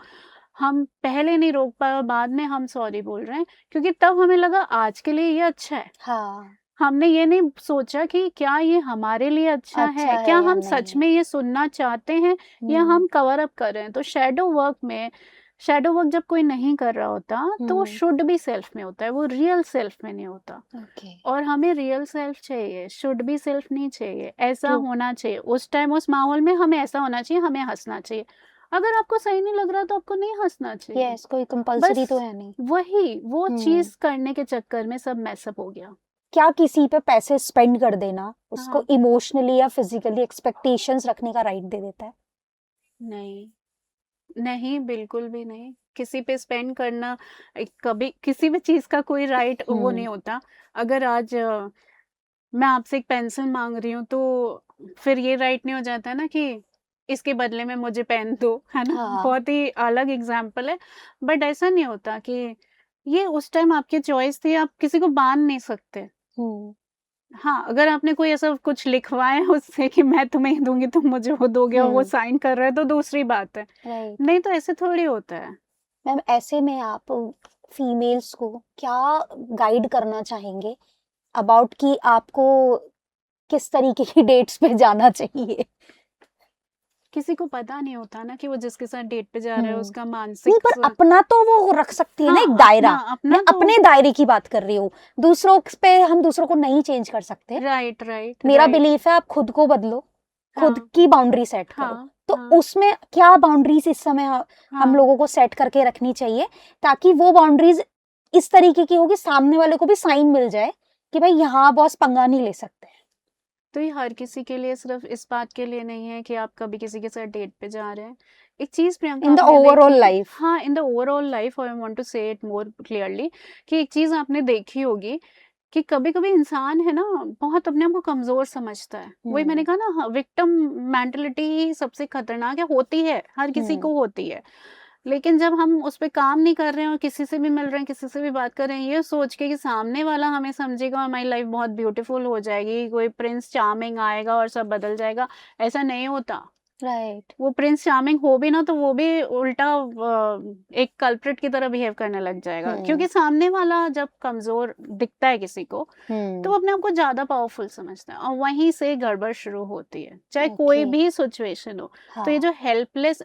हम पहले नहीं रोक पाए और बाद में हम सॉरी बोल रहे हैं, क्योंकि तब हमें लगा आज के लिए ये अच्छा है। हाँ, हमने ये नहीं सोचा कि क्या ये हमारे लिए अच्छा है, अच्छा क्या है या हम सच नहीं। में ये सुनना चाहते हैं या हम कवर अप कर रहे हैं। तो शैडो वर्क जब कोई नहीं कर रहा होता तो वो शुड बी सेल्फ में होता है, वो रियल सेल्फ में नहीं होता। ओके, और हमें रियल सेल्फ चाहिए, शुड बी सेल्फ नहीं चाहिए। ऐसा ट्रू। होना चाहिए उस टाइम, उस माहौल में हमें ऐसा होना चाहिए, हमें हंसना चाहिए। अगर आपको सही नहीं लग रहा तो आपको नहीं हंसना चाहिए। यस, कोई कंपल्सरी बस तो है नहीं। वो चीज करने के चक्कर में सब मैसअप हो गया। क्या किसी पे पैसे स्पेंड कर देना उसको हाँ। इमोशनली या फिजिकली एक्सपेक्टेशंस रखने का राइट दे देता है? नहीं, नहीं, बिल्कुल भी नहीं। किसी पे स्पेंड करना कभी किसी भी चीज का कोई राइट वो नहीं होता। अगर आज मैं आपसे एक पेंसिल मांग रही हूँ तो फिर ये राइट नहीं हो जाता है ना कि इसके बदले में मुझे पेन दो, है ना। हाँ। बहुत ही अलग एग्जाम्पल है, बट ऐसा नहीं होता कि ये उस टाइम आपकी चॉइस थी, आप किसी को बांध नहीं सकते। हाँ, अगर आपने कोई ऐसा कुछ लिखवाया है उससे कि मैं तुम्हें दूंगी तुम मुझे वो दोगे और वो साइन कर रहा है तो दूसरी बात है। राइट। नहीं तो ऐसे थोड़ी होता है। मैम, ऐसे में आप फीमेल्स को क्या गाइड करना चाहेंगे अबाउट कि आपको किस तरीके की डेट्स पे जाना चाहिए? किसी को पता नहीं होता ना कि वो जिसके साथ डेट पे जा रहा है उसका नहीं, मानसिक पर अपना तो वो रख सकती है ना, हाँ, एक दायरा। अपना मैं तो अपने दायरे की बात कर रही हूँ, दूसरों पे हम दूसरों को नहीं चेंज कर सकते। राइट, राइट, मेरा राइट। बिलीफ है आप खुद को बदलो, खुद हाँ, की बाउंड्री सेट करो। हाँ, तो हाँ, उसमें क्या बाउंड्रीज इस समय हम हाँ। लोगों को सेट करके रखनी चाहिए ताकि वो बाउंड्रीज इस तरीके की होगी सामने वाले को भी साइन मिल जाए कि भाई यहाँ बॉस पंगा नहीं ले सकते। तो ये हर किसी के लिए, सिर्फ इस बात के लिए नहीं है कि आप कभी किसी के साथ डेट पे जा रहे हैं। एक चीज प्रियंका इन द आपने ओवरऑल देखी, लाइफ। हाँ, in the overall life, I want to say it more clearly, कि एक चीज आपने देखी होगी कि कभी कभी इंसान है ना बहुत अपने आप को कमजोर समझता है। वही मैंने कहा ना, विक्टिम मेंटेलिटी ही सबसे खतरनाक है, होती है, हर किसी को होती है। लेकिन जब हम उस पे काम नहीं कर रहे हैं और किसी से भी मिल रहे हैं, किसी से भी बात कर रहे हैं ये सोच के कि सामने वाला हमें समझेगा और हमारी लाइफ बहुत ब्यूटीफुल हो जाएगी, कोई प्रिंस चार्मिंग आएगा और सब बदल जाएगा, ऐसा नहीं होता। राइट। वो प्रिंस चार्मिंग हो भी ना तो वो भी उल्टा एक कल्प्रिट की तरह बिहेव करने लग जाएगा, क्योंकि सामने वाला जब कमजोर दिखता है किसी को तो वो अपने आप को ज्यादा पावरफुल समझता है और वहीं से गड़बड़ शुरू होती है, चाहे कोई भी सिचुएशन हो। तो ये जो हेल्पलेस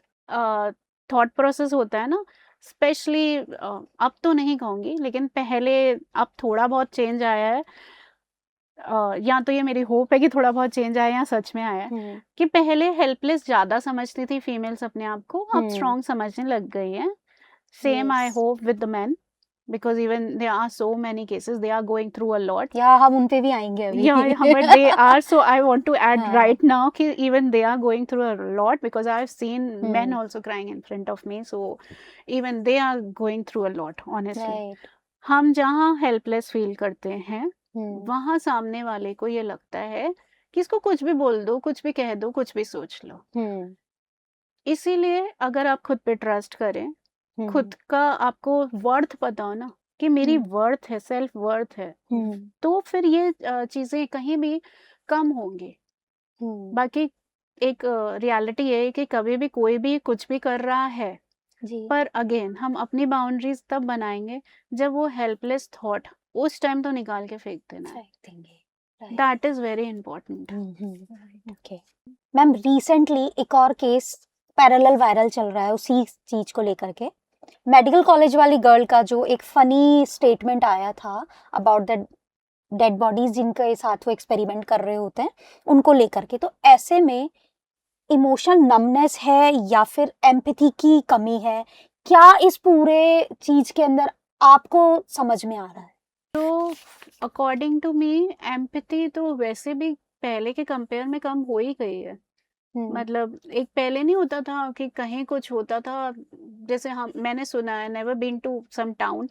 थॉट प्रोसेस होता है ना, स्पेशली अब तो नहीं कहूंगी लेकिन पहले, अब थोड़ा बहुत चेंज आया है। या तो ये मेरी होप है कि थोड़ा बहुत चेंज आया या सच में आया है कि पहले हेल्पलेस ज्यादा समझती थी फीमेल्स अपने आप को, अब स्ट्रॉन्ग समझने लग गई है। Same I hope with the main, because even there are so many cases they are going through a lot. या हम उन पे भी आएंगे अभी। Yeah, but they are, so I want to add हाँ. right now कि even they are going through a lot, because I've seen men also crying in front of me, so even they are going through a lot, honestly. Right. हम जहाँ helpless feel करते हैं वहाँ सामने वाले को ये लगता है कि इसको कुछ भी बोल दो, कुछ भी कह दो, कुछ भी सोच लो। इसीलिए अगर आप खुद पे ट्रस्ट करें, खुद का आपको वर्थ पता हो ना कि मेरी वर्थ है, सेल्फ वर्थ है, तो फिर ये चीजें कहीं भी कम होंगी। बाकी एक रियलिटी है कि कभी भी कोई भी कुछ भी कर रहा है जी. पर अगेन हम अपनी बाउंड्रीज तब बनाएंगे जब वो हेल्पलेस थॉट उस टाइम तो निकाल के फेंक देना है। That is very important. Okay ma'am, recently एक और केस पैरेलल वायरल चल रहा है उसी चीज को लेकर के। मेडिकल कॉलेज वाली गर्ल का जो एक फनी स्टेटमेंट आया था अबाउट द डेड बॉडीज जिनके साथ वो एक्सपेरिमेंट कर रहे होते हैं उनको लेकर के, तो ऐसे में इमोशनल नमनेस है या फिर एम्पैथी की कमी है, क्या इस पूरे चीज के अंदर आपको समझ में आ रहा है? तो अकॉर्डिंग टू मी एम्पैथी तो वैसे भी पहले के कंपेयर में कम हो ही गई है। मतलब एक पहले नहीं होता था कि कहीं कुछ होता था, जैसे मैंने सुना है, never been to some town,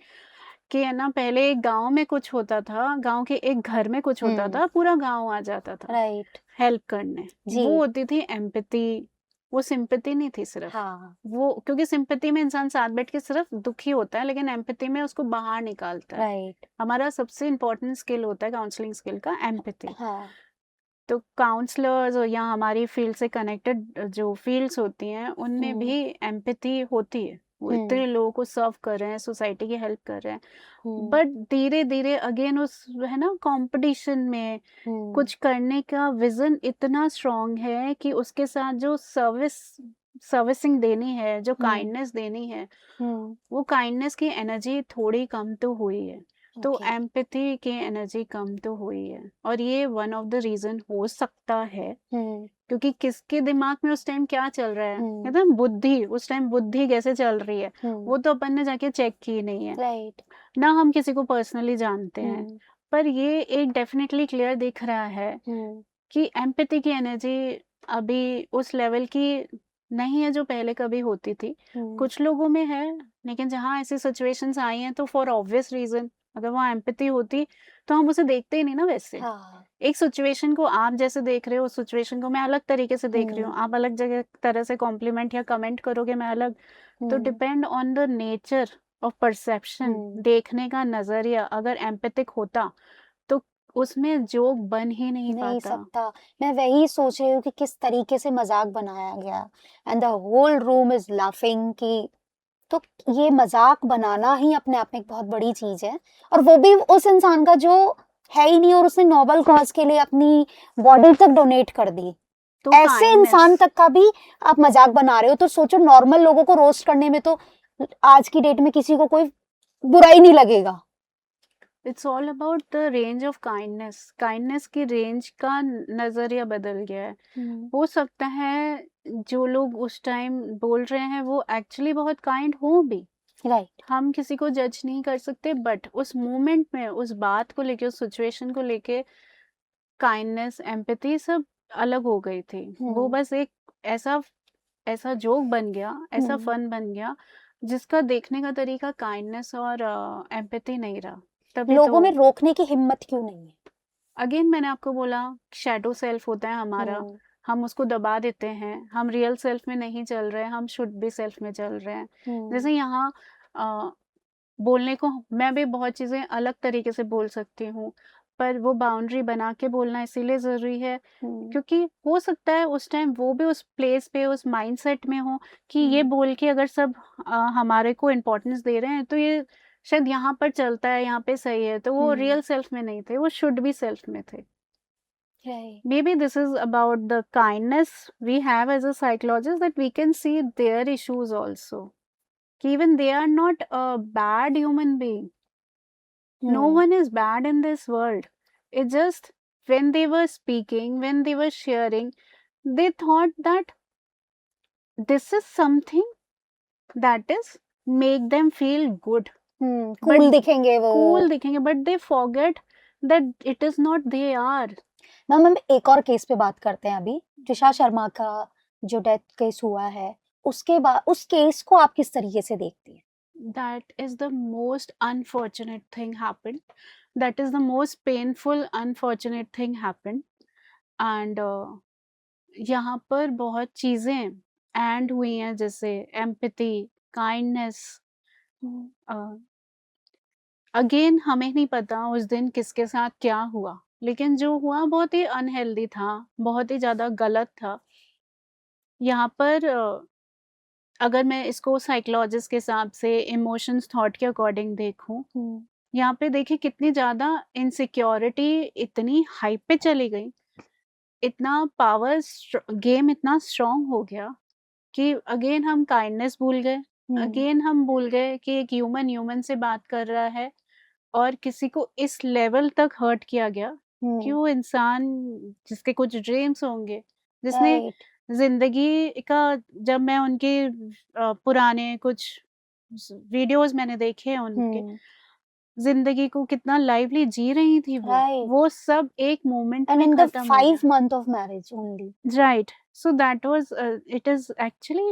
कि है ना पहले एक गांव में कुछ होता था, गांव के एक घर में कुछ होता था, पूरा गांव आ जाता था राइट हेल्प करने। वो होती थी एम्पैथी, वो सिंपैथी नहीं थी सिर्फ, हाँ वो क्योंकि सिंपैथी में इंसान साथ बैठ के सिर्फ दुखी होता है, लेकिन एम्पैथी में उसको बाहर निकालता है। राइट। हमारा सबसे इम्पोर्टेंट स्किल होता है काउंसलिंग स्किल का एम्पैथी। हाँ। तो काउंसलर्स या हमारी फील्ड से कनेक्टेड जो फील्ड्स होती हैं उनमें हम्म। भी एम्पैथी होती है। वो इतने लोगों को सर्व कर रहे हैं, सोसाइटी की हेल्प कर रहे हैं, बट धीरे धीरे अगेन उस है ना कंपटीशन में कुछ करने का विजन इतना स्ट्रांग है कि उसके साथ जो सर्विसिंग देनी है, जो काइंडनेस देनी है, वो काइंडनेस की एनर्जी थोड़ी कम तो हुई है, तो ओके। एम्पैथी की एनर्जी कम तो हुई है। और ये वन ऑफ द रीजन हो सकता है, क्योंकि किसके दिमाग में उस टाइम क्या चल रहा है, कहते हैं बुद्धि, उस टाइम बुद्धि कैसे चल रही है वो तो अपन ने जाके चेक की नहीं है, राइट। ना हम किसी को पर्सनली जानते हैं, पर ये एक डेफिनेटली क्लियर दिख रहा है कि एम्पैथी की एनर्जी अभी उस लेवल की नहीं है जो पहले कभी होती थी। कुछ लोगों में है, लेकिन जहाँ ऐसी सिचुएशंस आई हैं तो फॉर ऑब्वियस रीजन अगर वहाँ एम्पैथी होती तो हम उसे देखते ही नहीं ना वैसे। हाँ। एक सिचुएशन को आप जैसे देख रहे हो, उस सिचुएशन को मैं अलग तरीके से देख रही हूँ, आप अलग जगह तरह से कॉम्प्लीमेंट या कमेंट करोगे, मैं अलग। तो depend on the nature of perception, देखने का नजरिया अगर एम्पैथिक होता तो उसमें जोक बन ही नहीं नहीं पाता। सकता। मैं वही सोच रही हूँ कि किस तरीके से मजाक बनाया गया, and the whole room is laughing कि तो ये मजाक बनाना ही अपने आप में एक बहुत बड़ी चीज है, और वो भी उस इंसान का जो है ही नहीं, और उसने नोबल कॉज के लिए अपनी बॉडी तक डोनेट कर दी। तो ऐसे इंसान तक का भी आप मजाक बना रहे हो, तो सोचो नॉर्मल लोगों को रोस्ट करने में तो आज की डेट में किसी को कोई बुरा ही नहीं लगेगा। It's all about the range of kindness, kindness की रेंज का नजरिया बदल गया है। हो सकता है जो लोग उस टाइम बोल रहे हैं वो एक्चुअली बहुत काइंड हो भी, राइट। हम किसी को जज नहीं कर सकते, बट उस मोमेंट में उस बात को लेके, उस सिचुएशन को लेके काइंडनेस, एम्पैथी सब अलग हो गई थी। वो बस एक ऐसा ऐसा जोक बन गया, ऐसा फन बन गया जिसका देखने का तरीका काइंडनेस और एम्पैथी नहीं रहा। तभी लोगों तो में रोकने की हिम्मत क्यों नहीं है? अगेन मैंने आपको बोला, शैडो सेल्फ होता है हमारा, हम उसको दबा देते हैं, हम रियल सेल्फ में नहीं चल रहे हैं, हम शुड बी सेल्फ में चल रहे हैं। जैसे यहाँ बोलने को मैं भी बहुत चीज़ें अलग तरीके से बोल सकती हूँ, पर वो बाउंड्री बना के बोलना इसीलिए ज़रूरी है क्योंकि हो सकता है उस टाइम वो भी उस प्लेस पे, उस माइंडसेट में हो कि ये बोल के अगर सब हमारे को इम्पोर्टेंस दे रहे हैं तो ये शायद यहाँ पर चलता है, यहाँ पे सही है, तो वो रियल सेल्फ में नहीं थे, वो शुड बी सेल्फ में थे। Maybe this is about the kindness we have as a psychologist, that we can see their issues also. कि even they are not a bad human being. No one is bad in this world. It just when they were speaking, when they were sharing, they thought that this is something that is make them feel good. Cool दिखेंगे वो। Cool दिखेंगे, but they forget that it is not they are. Ma'am हम एक और case पे बात करते हैं अभी, त्रिशा शर्मा का जो डेथ केस हुआ है, उसके बाद उस केस को आप किस तरीके से देखती हैं? That is the most unfortunate thing happened. That is the most painful, unfortunate thing happened. And यहाँ पर बहुत चीज़ें एंड हुई हैं, जैसे एम्पैथी, काइंडनेस। अगेन हमें नहीं पता उस दिन किसके साथ क्या हुआ, लेकिन जो हुआ बहुत ही अनहेल्दी था, बहुत ही ज़्यादा गलत था। यहाँ पर अगर मैं इसको साइकोलॉजिस्ट के हिसाब से इमोशंस थॉट के अकॉर्डिंग देखूं, यहाँ पे देखिए कितनी ज़्यादा इनसिक्योरिटी इतनी हाई पे चली गई, इतना पावर गेम इतना स्ट्रांग हो गया कि अगेन हम काइंडनेस भूल गए, अगेन हम भूल गए कि एक ह्यूमन ह्यूमन से बात कर रहा है, और किसी को इस लेवल तक हर्ट किया गया कि वो इंसान जिसके कुछ ड्रीम्स होंगे, जिसने जिंदगी का, जब मैं उनके पुराने कुछ वीडियोस मैंने देखे हैं उनके, जिंदगी को कितना लाइवली जी रही थी वो सब एक मोमेंट में खत्म हो गया। 5 months of marriage only. Right. So that was it is actually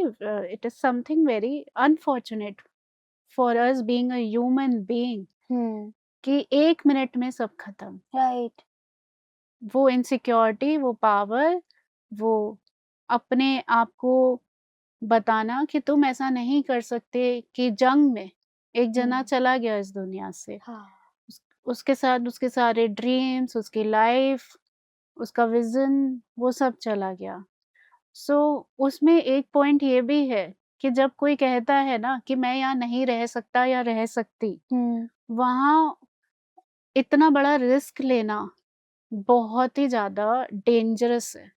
it is something very unfortunate for us being a human being कि 1 मिनट में सब खत्म। राइट। वो इनसिक्योरिटी, वो पावर, वो अपने आप को बताना कि तुम ऐसा नहीं कर सकते, कि जंग में एक जना चला गया इस दुनिया से, हाँ उसके साथ उसके सारे ड्रीम्स, उसकी लाइफ, उसका विजन, वो सब चला गया। सो उसमें एक पॉइंट ये भी है कि जब कोई कहता है ना कि मैं यहाँ नहीं रह सकता या रह सकती, वहाँ इतना बड़ा रिस्क लेना बहुत ही ज़्यादा डेंजरस है।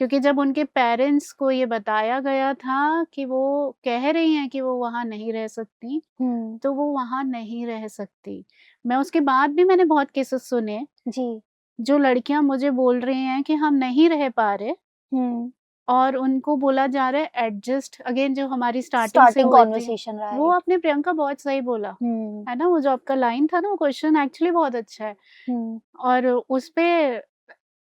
क्योंकि जब उनके पेरेंट्स को ये बताया गया था कि वो कह रही हैं कि वो वहाँ नहीं रह सकती, तो वो वहाँ नहीं रह सकती। मैं उसके बाद भी मैंने बहुत केसेस सुने, जी जो लड़कियाँ मुझे बोल रही हैं कि हम नहीं रह पा रहे, और उनको बोला जा रहा है एडजस्ट, अगेन जो हमारी स्टार्टिंग से स्टार्टिंग हुई थी, कॉन्वर्सेशन वो राइट। आपने प्रियंका बहुत सही बोला, है ना? वो जो आपका लाइन था ना, वो क्वेश्चन एक्चुअली बहुत अच्छा है। और उसपे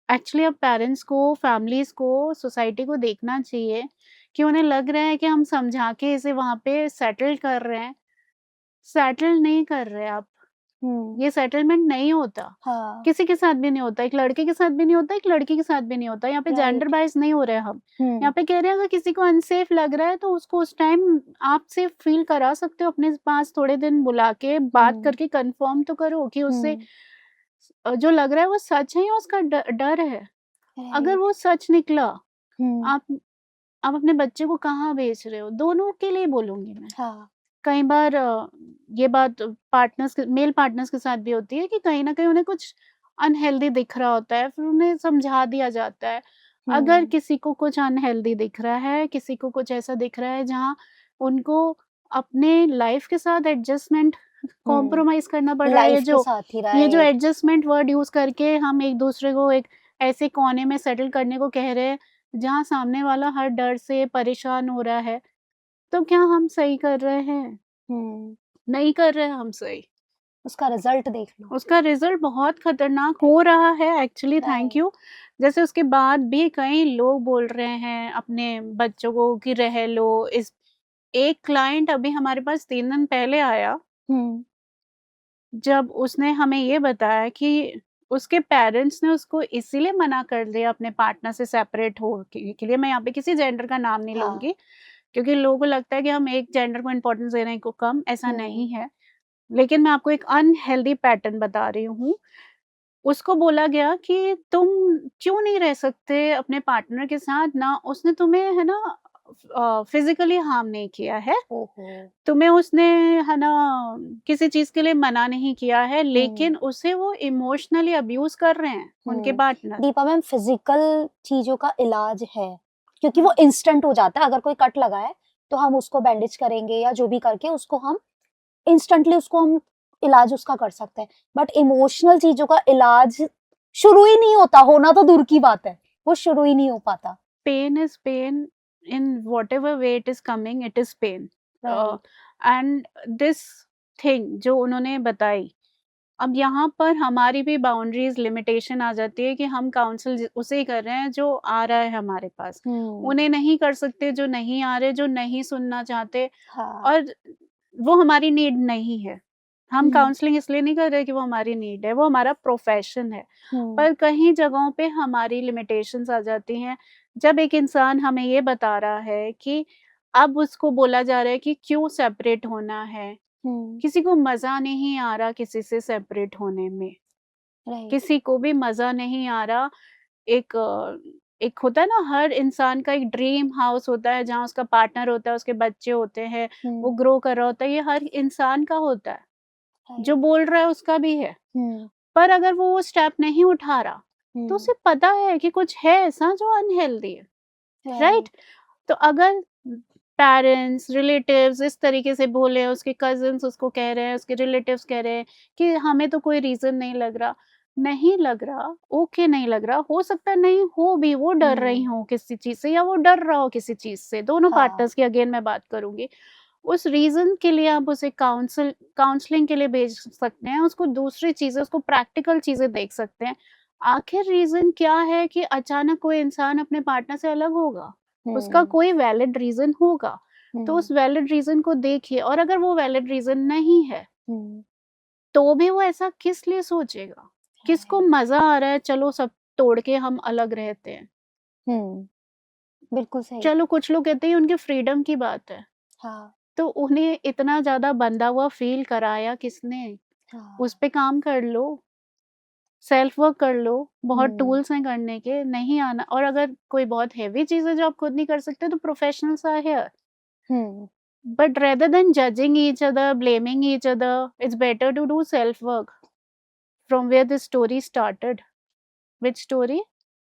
एक्चुअली अब पेरेंट्स को, फैमिलीज़ को, सोसाइटी को देखना चाहिए कि उन्हें लग रहा है कि हम समझा के इसे वहाँ पे सेटल कर रहे हैं। सेटल नहीं कर रहे आप, ये सेटलमेंट नहीं होता। हाँ किसी के साथ भी नहीं होता, एक लड़के के साथ भी नहीं होता, एक लड़की के साथ भी नहीं होता। यहाँ पे जेंडर राइट। बायस नहीं हो रहे हम। यहाँ पे कह रहे हैं अगर किसी को अनसेफ लग रहा है तो उसको उस टाइम आप सेफ फील करा सकते हो, अपने पास थोड़े दिन बुला के बात करके कंफर्म तो करो कि उससे जो लग रहा है वो सच है या उसका डर है। अगर वो सच निकला, आप आप अपने बच्चे को कहाँ भेज रहे हो? दोनों के लिए बोलूँगी मैं। हाँ कई बार ये बात मेल पार्टनर्स के साथ भी होती है कि कहीं न कहीं उन्हें कुछ अनहेल्दी दिख रहा होता है, फिर उन्हें समझा दिया जाता है। अगर किसी को कुछ अनहेल्दी दिख रहा है, किसी को कुछ ऐसा दिख रहा है जहाँ उनको अपने लाइफ़ के साथ एडजस्टमेंट कॉम्प्रोमाइज़ करना पड़ रहा है, लाइफ के साथ ही ये जो राइट। एडजस्टमेंट वर्ड यूज़ करके हम एक-दूसरे को एक ऐसे कोने में सेटल करने को कह रहे हैं, जहाँ सामने वाला हर डर से परेशान हो रहा है, तो क्या हम सही कर रहे हैं? नहीं कर रहे हैं हम सही। उसका रिजल्ट देख लो। उसका रिज़ल्ट बहुत खतरनाक हो रहा है एक्चुअली, थैंक राइट। यू। जैसे उसके बाद भी कई लोग बोल रहे हैं अपने बच्चों को कि रह लो। इस एक क्लाइंट अभी हमारे पास 3 दिन पहले आया, जब उसने हमें ये बताया कि उसके पेरेंट्स ने उसको इसीलिए मना कर दिया अपने पार्टनर से सेपरेट हो के लिए। मैं यहाँ पे किसी जेंडर का नाम नहीं हाँ लूँगी, क्योंकि लोगों को लगता है कि हम एक जेंडर को इम्पोर्टेंस दे रहे हैं को कम, ऐसा नहीं है। लेकिन मैं आपको एक अनहेल्दी पैटर्न बता रही हूँ। उसको बोला गया कि तुम क्यों नहीं रह सकते अपने पार्टनर के साथ, ना उसने तुम्हें है ना फिज़िकली हार्म नहीं किया है, ओहो। तुम्हें उसने है ना किसी चीज़ के लिए मना नहीं किया है, लेकिन उसे वो इमोशनली अब्यूज़ कर रहे हैं उनके पार्टनर। दीपा मैम फिजिकल चीजों का इलाज है क्योंकि वो इंस्टेंट हो जाता है। अगर कोई कट लगा है तो हम उसको बैंडेज करेंगे या जो भी करके उसको हम इंस्टेंटली उसको हम इलाज उसका कर सकते हैं। बट इमोशनल चीजों का इलाज शुरू ही नहीं होता, होना तो दूर की बात है, वो शुरू ही नहीं हो पाता। Pain is pain, in whatever way it is coming, it is pain. Right. And this thing जो उन्होंने बताई, अब यहाँ पर हमारी भी बाउंड्रीज़, लिमिटेशन आ जाती है कि हम काउंसल उसे ही कर रहे हैं जो आ रहा है हमारे पास। उन्हें नहीं कर सकते जो नहीं आ रहे, जो नहीं सुनना चाहते, हाँ। और वो हमारी नीड नहीं है। हम काउंसलिंग इसलिए नहीं कर रहे कि वो हमारी नीड है, वो हमारा प्रोफ़ेशन है। पर कहीं जगहों पे हमारी लिमिटेशंस आ जाती हैं। जब एक इंसान हमें ये बता रहा है कि अब उसको बोला जा रहा है कि क्यों सेपरेट होना है। किसी को मज़ा नहीं आ रहा किसी से सेपरेट होने में, राइट। किसी को भी मज़ा नहीं आ रहा। एक एक होता है ना, हर इंसान का एक ड्रीम हाउस होता है जहाँ उसका पार्टनर होता है, उसके बच्चे होते हैं, वो ग्रो कर रहा होता है, ये हर इंसान का होता है। जो बोल रहा है उसका भी है। पर अगर वो स्टेप नहीं उठा रहा, तो उसे पता है कि कुछ है ऐसा जो अनहेल्दी है, राइट? तो अगर पेरेंट्स, रिलेटिव्स इस तरीके से बोले, उसके कज़िन्स उसको कह रहे हैं, उसके रिलेटिव्स कह रहे हैं कि हमें तो कोई रीज़न नहीं लग रहा, ओके नहीं लग रहा, हो सकता है नहीं हो भी, वो डर रही हो किसी चीज़ से या वो डर रहा हो किसी चीज़ से, दोनों हाँ। पार्टनर्स की अगेन मैं बात करूँगी। उस रीज़न के लिए आप उसे काउंसलिंग के लिए भेज सकते हैं, उसको दूसरी चीज़ें, उसको प्रैक्टिकल चीज़ें देख सकते हैं। आखिर रीज़न क्या है कि अचानक कोई इंसान अपने पार्टनर से अलग होगा? उसका कोई वैलिड रीज़न होगा, तो उस वैलिड रीज़न को देखिए, और अगर वो वैलिड रीज़न नहीं है, तो भी वो ऐसा किस लिए सोचेगा? किसको मज़ा आ रहा है, चलो सब तोड़ के हम अलग रहते हैं। बिल्कुल सही। चलो कुछ लोग कहते हैं उनके फ्रीडम की बात है, हाँ, तो उन्हें इतना ज़्यादा बंधा हुआ फ़ील कराया किसने? उस हाँ। पे काम कर लो, सेल्फ वर्क कर लो, बहुत हुँ, टूल्स हैं करने के, नहीं आना और अगर कोई बहुत हेवी चीज़ है जो आप खुद नहीं कर सकते तो professionals are here. Hmm, But rather than judging each other, blaming each other, it's better to do self work from where the story started. Which story?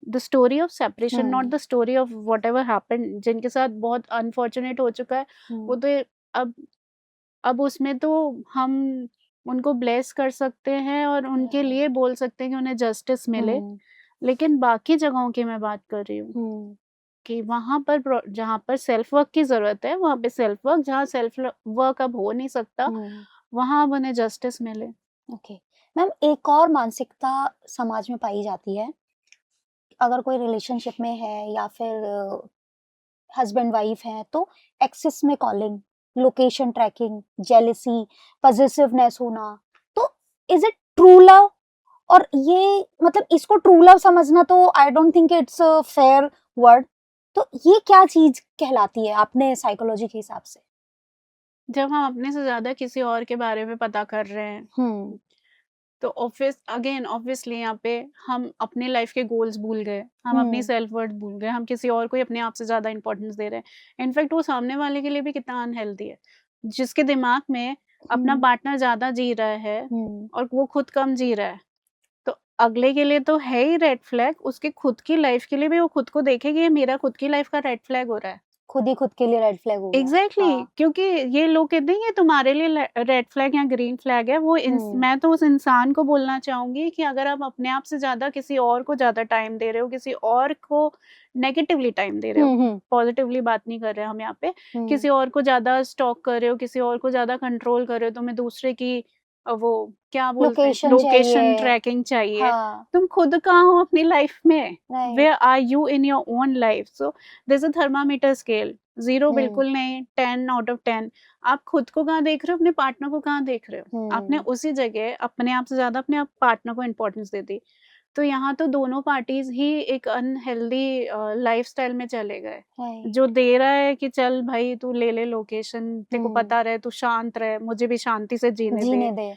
The story of separation, not hmm, the story of whatever happened. जिनके साथ बहुत unfortunate हो चुका है, वो हुँ, तो अब अब उसमें तो हम उनको ब्लेस कर सकते हैं और उनके राइट। लिए बोल सकते हैं कि उन्हें जस्टिस मिले। हुँ, लेकिन बाकी जगहों की मैं बात कर रही हूँ हुँ, कि वहाँ पर जहाँ पर सेल्फ वर्क की ज़रूरत है, वहाँ पे सेल्फ वर्क, जहाँ सेल्फ वर्क अब हो नहीं सकता, हुँ। वहाँ अब उन्हें जस्टिस मिले। ओके। मैम एक और मानसिकता समाज में पाई जाती है, अगर कोई रिलेशनशिप में है या फिर हस्बैंड वाइफ हैं, तो एक्सेस में calling, location tracking, jealousy, possessiveness होना, तो इज़ इट ट्रू लव? और ये मतलब इसको ट्रू लव समझना तो I don't think it's a fair word. तो ये क्या चीज़ कहलाती है अपने साइकोलॉजी के हिसाब से? जब हम अपने से ज़्यादा किसी और के बारे में पता कर रहे हैं, हुँ, तो ऑब्वियसली यहाँ पे हम अपने लाइफ के गोल्स भूल गए, हम अपनी हुँ, सेल्फ वर्थ भूल गए, हम किसी और को ही अपने आप से ज़्यादा इम्पोर्टेंस दे रहे हैं। इनफैक्ट वो सामने वाले के लिए भी कितना अनहेल्दी है। जिसके दिमाग में अपना हुँ, पार्टनर ज़्यादा जी रहा है हुँ, और वो खुद कम जी रहा है, तो अगले के लिए तो है ही रेड फ्लैग, उसकी खुद की लाइफ के लिए भी वो खुद को देखेगी ये मेरा खुद की लाइफ का रेड फ्लैग हो रहा है। खुद ही खुद के लिए रेड फ्लैग हो गया। एग्ज़ैक्टली, हाँ, क्योंकि ये लोग कहते हैं ये तुम्हारे लिए रेड फ्लैग या ग्रीन फ्लैग है, वो हुँ, मैं तो उस इंसान को बोलना चाहूँगी कि अगर आप अपने आप से ज़्यादा किसी और को ज़्यादा टाइम दे रहे हो, किसी और को नेगेटिवली टाइम दे रहे हो, हुँ, हुँ, पॉज़िटिवली बात नहीं कर रहे हम यहाँ पे, हुँ, किसी और को ज़्यादा स्टॉक कर रहे हो, किसी और को ज़्यादा कंट्रोल कर रहे हो, तुम्हें दूसरे की वो क्या बोलते हैं लोकेशन लोकेशन चाहिए। ट्रैकिंग चाहिए, हाँ, तुम खुद कहाँ हो अपनी लाइफ में? Right. Where are you in your own life? So there is a thermometer scale. 0 hmm, बिल्कुल नहीं, 10 आउट ऑफ 10। आप खुद को कहाँ देख रहे हो, अपने पार्टनर को कहाँ देख रहे हो? आपने हुँ, उसी जगह अपने आप से ज़्यादा अपने आप पार्टनर को इम्पोर्टेंस दे दी। तो यहाँ तो दोनों पार्टीज़ ही एक अनहेल्दी लाइफ़स्टाइल में चले गए। राइट। जो दे रहा है कि चल भाई तू ले ले लोकेशन, तेरे को हुँ, पता रहे, तू शांत रहे, मुझे भी शांति से जीने दे। जीने दे।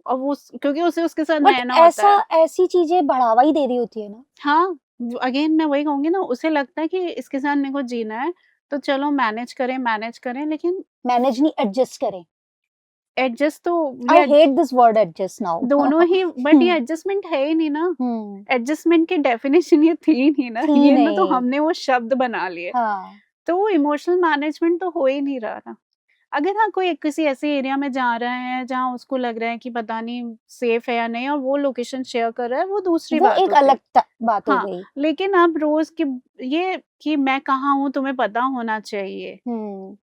और वो क्योंकि उसे उसके साथ बट रहना होता ऐसा है। ऐसी चीज़ें बढ़ावा ही दे रही होती है ना? हाँ, अगेन मैं वही कहूँगी ना, उसे लगता है कि इसके साथ मेरे को जीना है, तो चलो मैनेज करें, लेकिन मैनेज नहीं एडजस्ट करें। एडजस्ट तो आई ये hate this word adjust now. दोनों ही, बट ये हुँ, एडजस्टमेंट है ही नहीं ना। हुँ, एडजस्टमेंट की डेफिनिशन ये थी ही नहीं ना, थी ये ना तो नहीं। हमने वो शब्द बना लिए। हाँ, तो वो इमोशनल मैनेजमेंट तो हो ही नहीं रहा ना। अगर हाँ, कोई किसी ऐसे एरिया में जा रहा है जहाँ उसको लग रहा है कि पता नहीं सेफ है या नहीं और वो लोकेशन शेयर कर रहा है, वो दूसरी वो बात एक होती है। अलग बात हो हाँ, गई। लेकिन अब रोज़ की ये कि मैं कहाँ हूँ तुम्हें पता होना चाहिए। हुँ,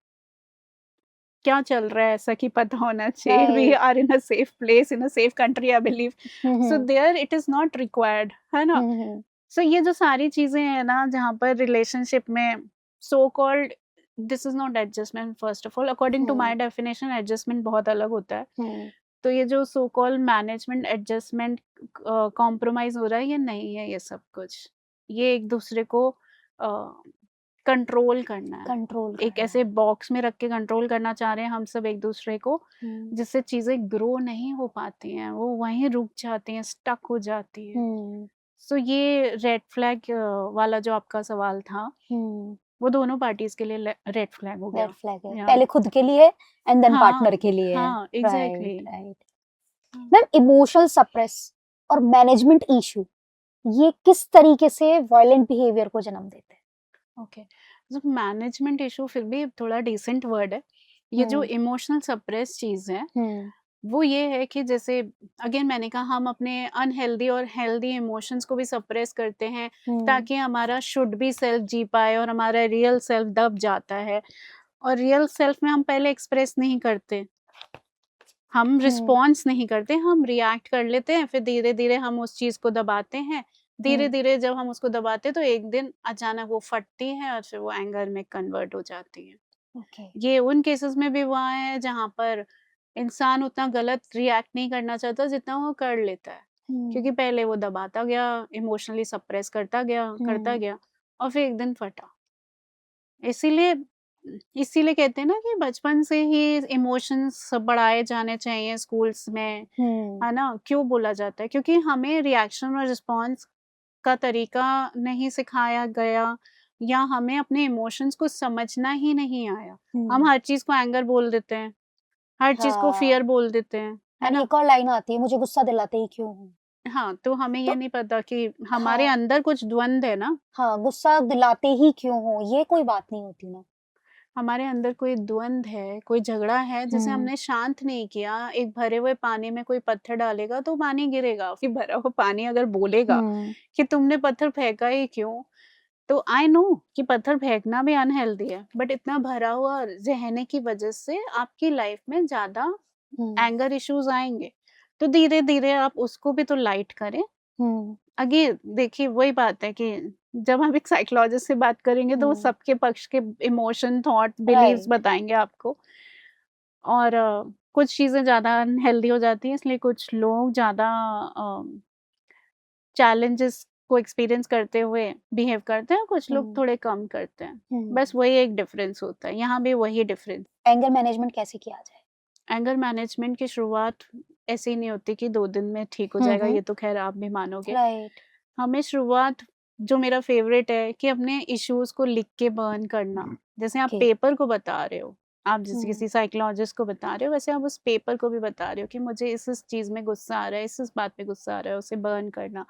क्या चल रहा है ऐसा कि पता होना चाहिए। We write. Are in a safe place, in a safe country I believe. Hmm, so hmm, there it is not required, है ना? हुँ, हुँ, सो ये जो सारी चीज़ें हैं ना जहाँ पर रिलेशनशिप में so called this is not adjustment first of all according to my hmm, definition adjustment बहुत अलग होता है। हुँ, तो ये जो so called management adjustment compromise हो रहा है ये नहीं है ये सब कुछ। ये एक दूसरे को कंट्रोल करना है। कंट्रोल एक करना ऐसे है। बॉक्स में रख के कंट्रोल करना चाह रहे हैं हम सब एक दूसरे को, हुँ, जिससे चीज़ें ग्रो नहीं हो पाती हैं, वो वहीं रुक जाती हैं, स्टक हो जाती हैं। हुँ, सो ये रेड फ्लैग वाला जो आपका सवाल था, हुँ, वो दोनों पार्टीज़ के लिए रेड फ्लैग हो रेड गया। फ्लैग है। या पहले खुद के लिए एंड देन पार्टनर हाँ, के लिए है। हाँ, राइट, एग्ज़ैक्टली। राइट। हुँ, मैम इमोशनल सप्रेस और मैनेजमेंट इश्यू ये किस तरीके से वायलेंट बिहेवियर को जन्म देते हैं? ओके। मतलब मैनेजमेंट इश्यू फिर भी थोड़ा डिसेंट वर्ड है। ये जो हुँ, इमोशनल सप्रेस चीज़ है, हुँ, वो ये है कि जैसे अगेन मैंने कहा हम अपने अनहेल्दी और हेल्दी इमोशंस को भी सप्रेस करते हैं हुँ, ताकि हमारा शुड बी सेल्फ जी पाए और हमारा रियल सेल्फ दब जाता है और रियल सेल्फ में हम पहले एक्सप्रेस नहीं करते, हम हुँ, रिस्पॉन्स नहीं करते, हम रिएक्ट कर लेते हैं, फिर धीरे धीरे हम उस चीज़ को दबाते हैं, धीरे हुँ, धीरे जब हम उसको दबाते हैं तो एक दिन अचानक वो फटती है और फिर वो एंगर में कन्वर्ट हो जाती है। ओके। ये उन केसेस में भी हुआ है जहाँ पर इंसान उतना गलत रिएक्ट नहीं करना चाहता जितना वो कर लेता है। हुँ, क्योंकि पहले वो दबाता गया, इमोशनली सप्रेस करता हुँ, गया और फिर एक दिन फटा। इसीलिए इसीलिए कहते हैं ना कि बचपन से ही इमोशंस बढ़ाए जाने चाहिए स्कूल्स में, है ना? क्यों बोला जाता है? क्योंकि हमें रिएक्शन और रिस्पॉन्स का तरीका नहीं सिखाया गया, या हमें अपने इमोशंस को समझना ही नहीं आया। हम हर चीज़ को एंगर बोल देते हैं, हर चीज़ को हाँ। फियर बोल देते हैं, है एंड ना? एक और लाइन आती है, मुझे गुस्सा दिलाते ही क्यों हो? हाँ, तो हमें ये तो नहीं पता कि हमारे हाँ, अंदर कुछ द्वंद है ना, हाँ, गुस्सा दिलाते ही क्यों हो? ये कोई बात नहीं होती ना। हमारे अंदर कोई द्वंद है, कोई झगड़ा है जिसे हुँ, हमने शांत नहीं किया। एक भरे हुए पानी में कोई पत्थर डालेगा तो पानी गिरेगा, फिर भरा हुआ पानी अगर बोलेगा हुँ, कि तुमने पत्थर फेंका ही क्यों? तो आई नो कि पत्थर फेंकना भी अनहेल्दी है, बट इतना भरा हुआ रहने की वजह से आपकी लाइफ में ज़्यादा हुँ, एंगर इश्यूज़ आएँगे। तो धीरे-धीरे आप उसको भी तो लाइट करें। हुँ, अगेन देखिए वही बात है कि जब हम एक साइकोलॉजिस्ट से बात करेंगे तो वो हुँ, सबके पक्ष के इमोशन, थॉट, बिलीव्स राइट। बताएँगे आपको। और कुछ चीज़ें ज़्यादा अनहेल्दी हो जाती हैं, इसलिए कुछ लोग ज़्यादा चैलेंजेस को एक्सपीरियंस करते हुए बिहेव करते हैं, कुछ लोग हुँ, थोड़े कम करते हैं। हुँ। बस वही एक डिफरेंस होता है, यहाँ भी वही डिफरेंस। एंगर मैनेजमेंट कैसे किया जाए? एंगर मैनेजमेंट की शुरुआत ऐसे ही नहीं होती कि 2 दिन में ठीक हो हुँ, जाएगा, हुँ, ये तो ख़ैर आप भी मानोगे। राइट। हमें शुरुआत जो मेरा फ़ेवरेट है कि अपने इश्यूज़ को लिख के बर्न करना। जैसे आप ओके। पेपर को बता रहे हो, आप जैसे हुँ, किसी साइकोलॉजिस्ट को बता रहे हो, वैसे आप उस पेपर को भी बता रहे हो कि मुझे इस चीज़ में गुस्सा आ रहा है, इस बात पे गुस्सा आ रहा है, उसे बर्न करना।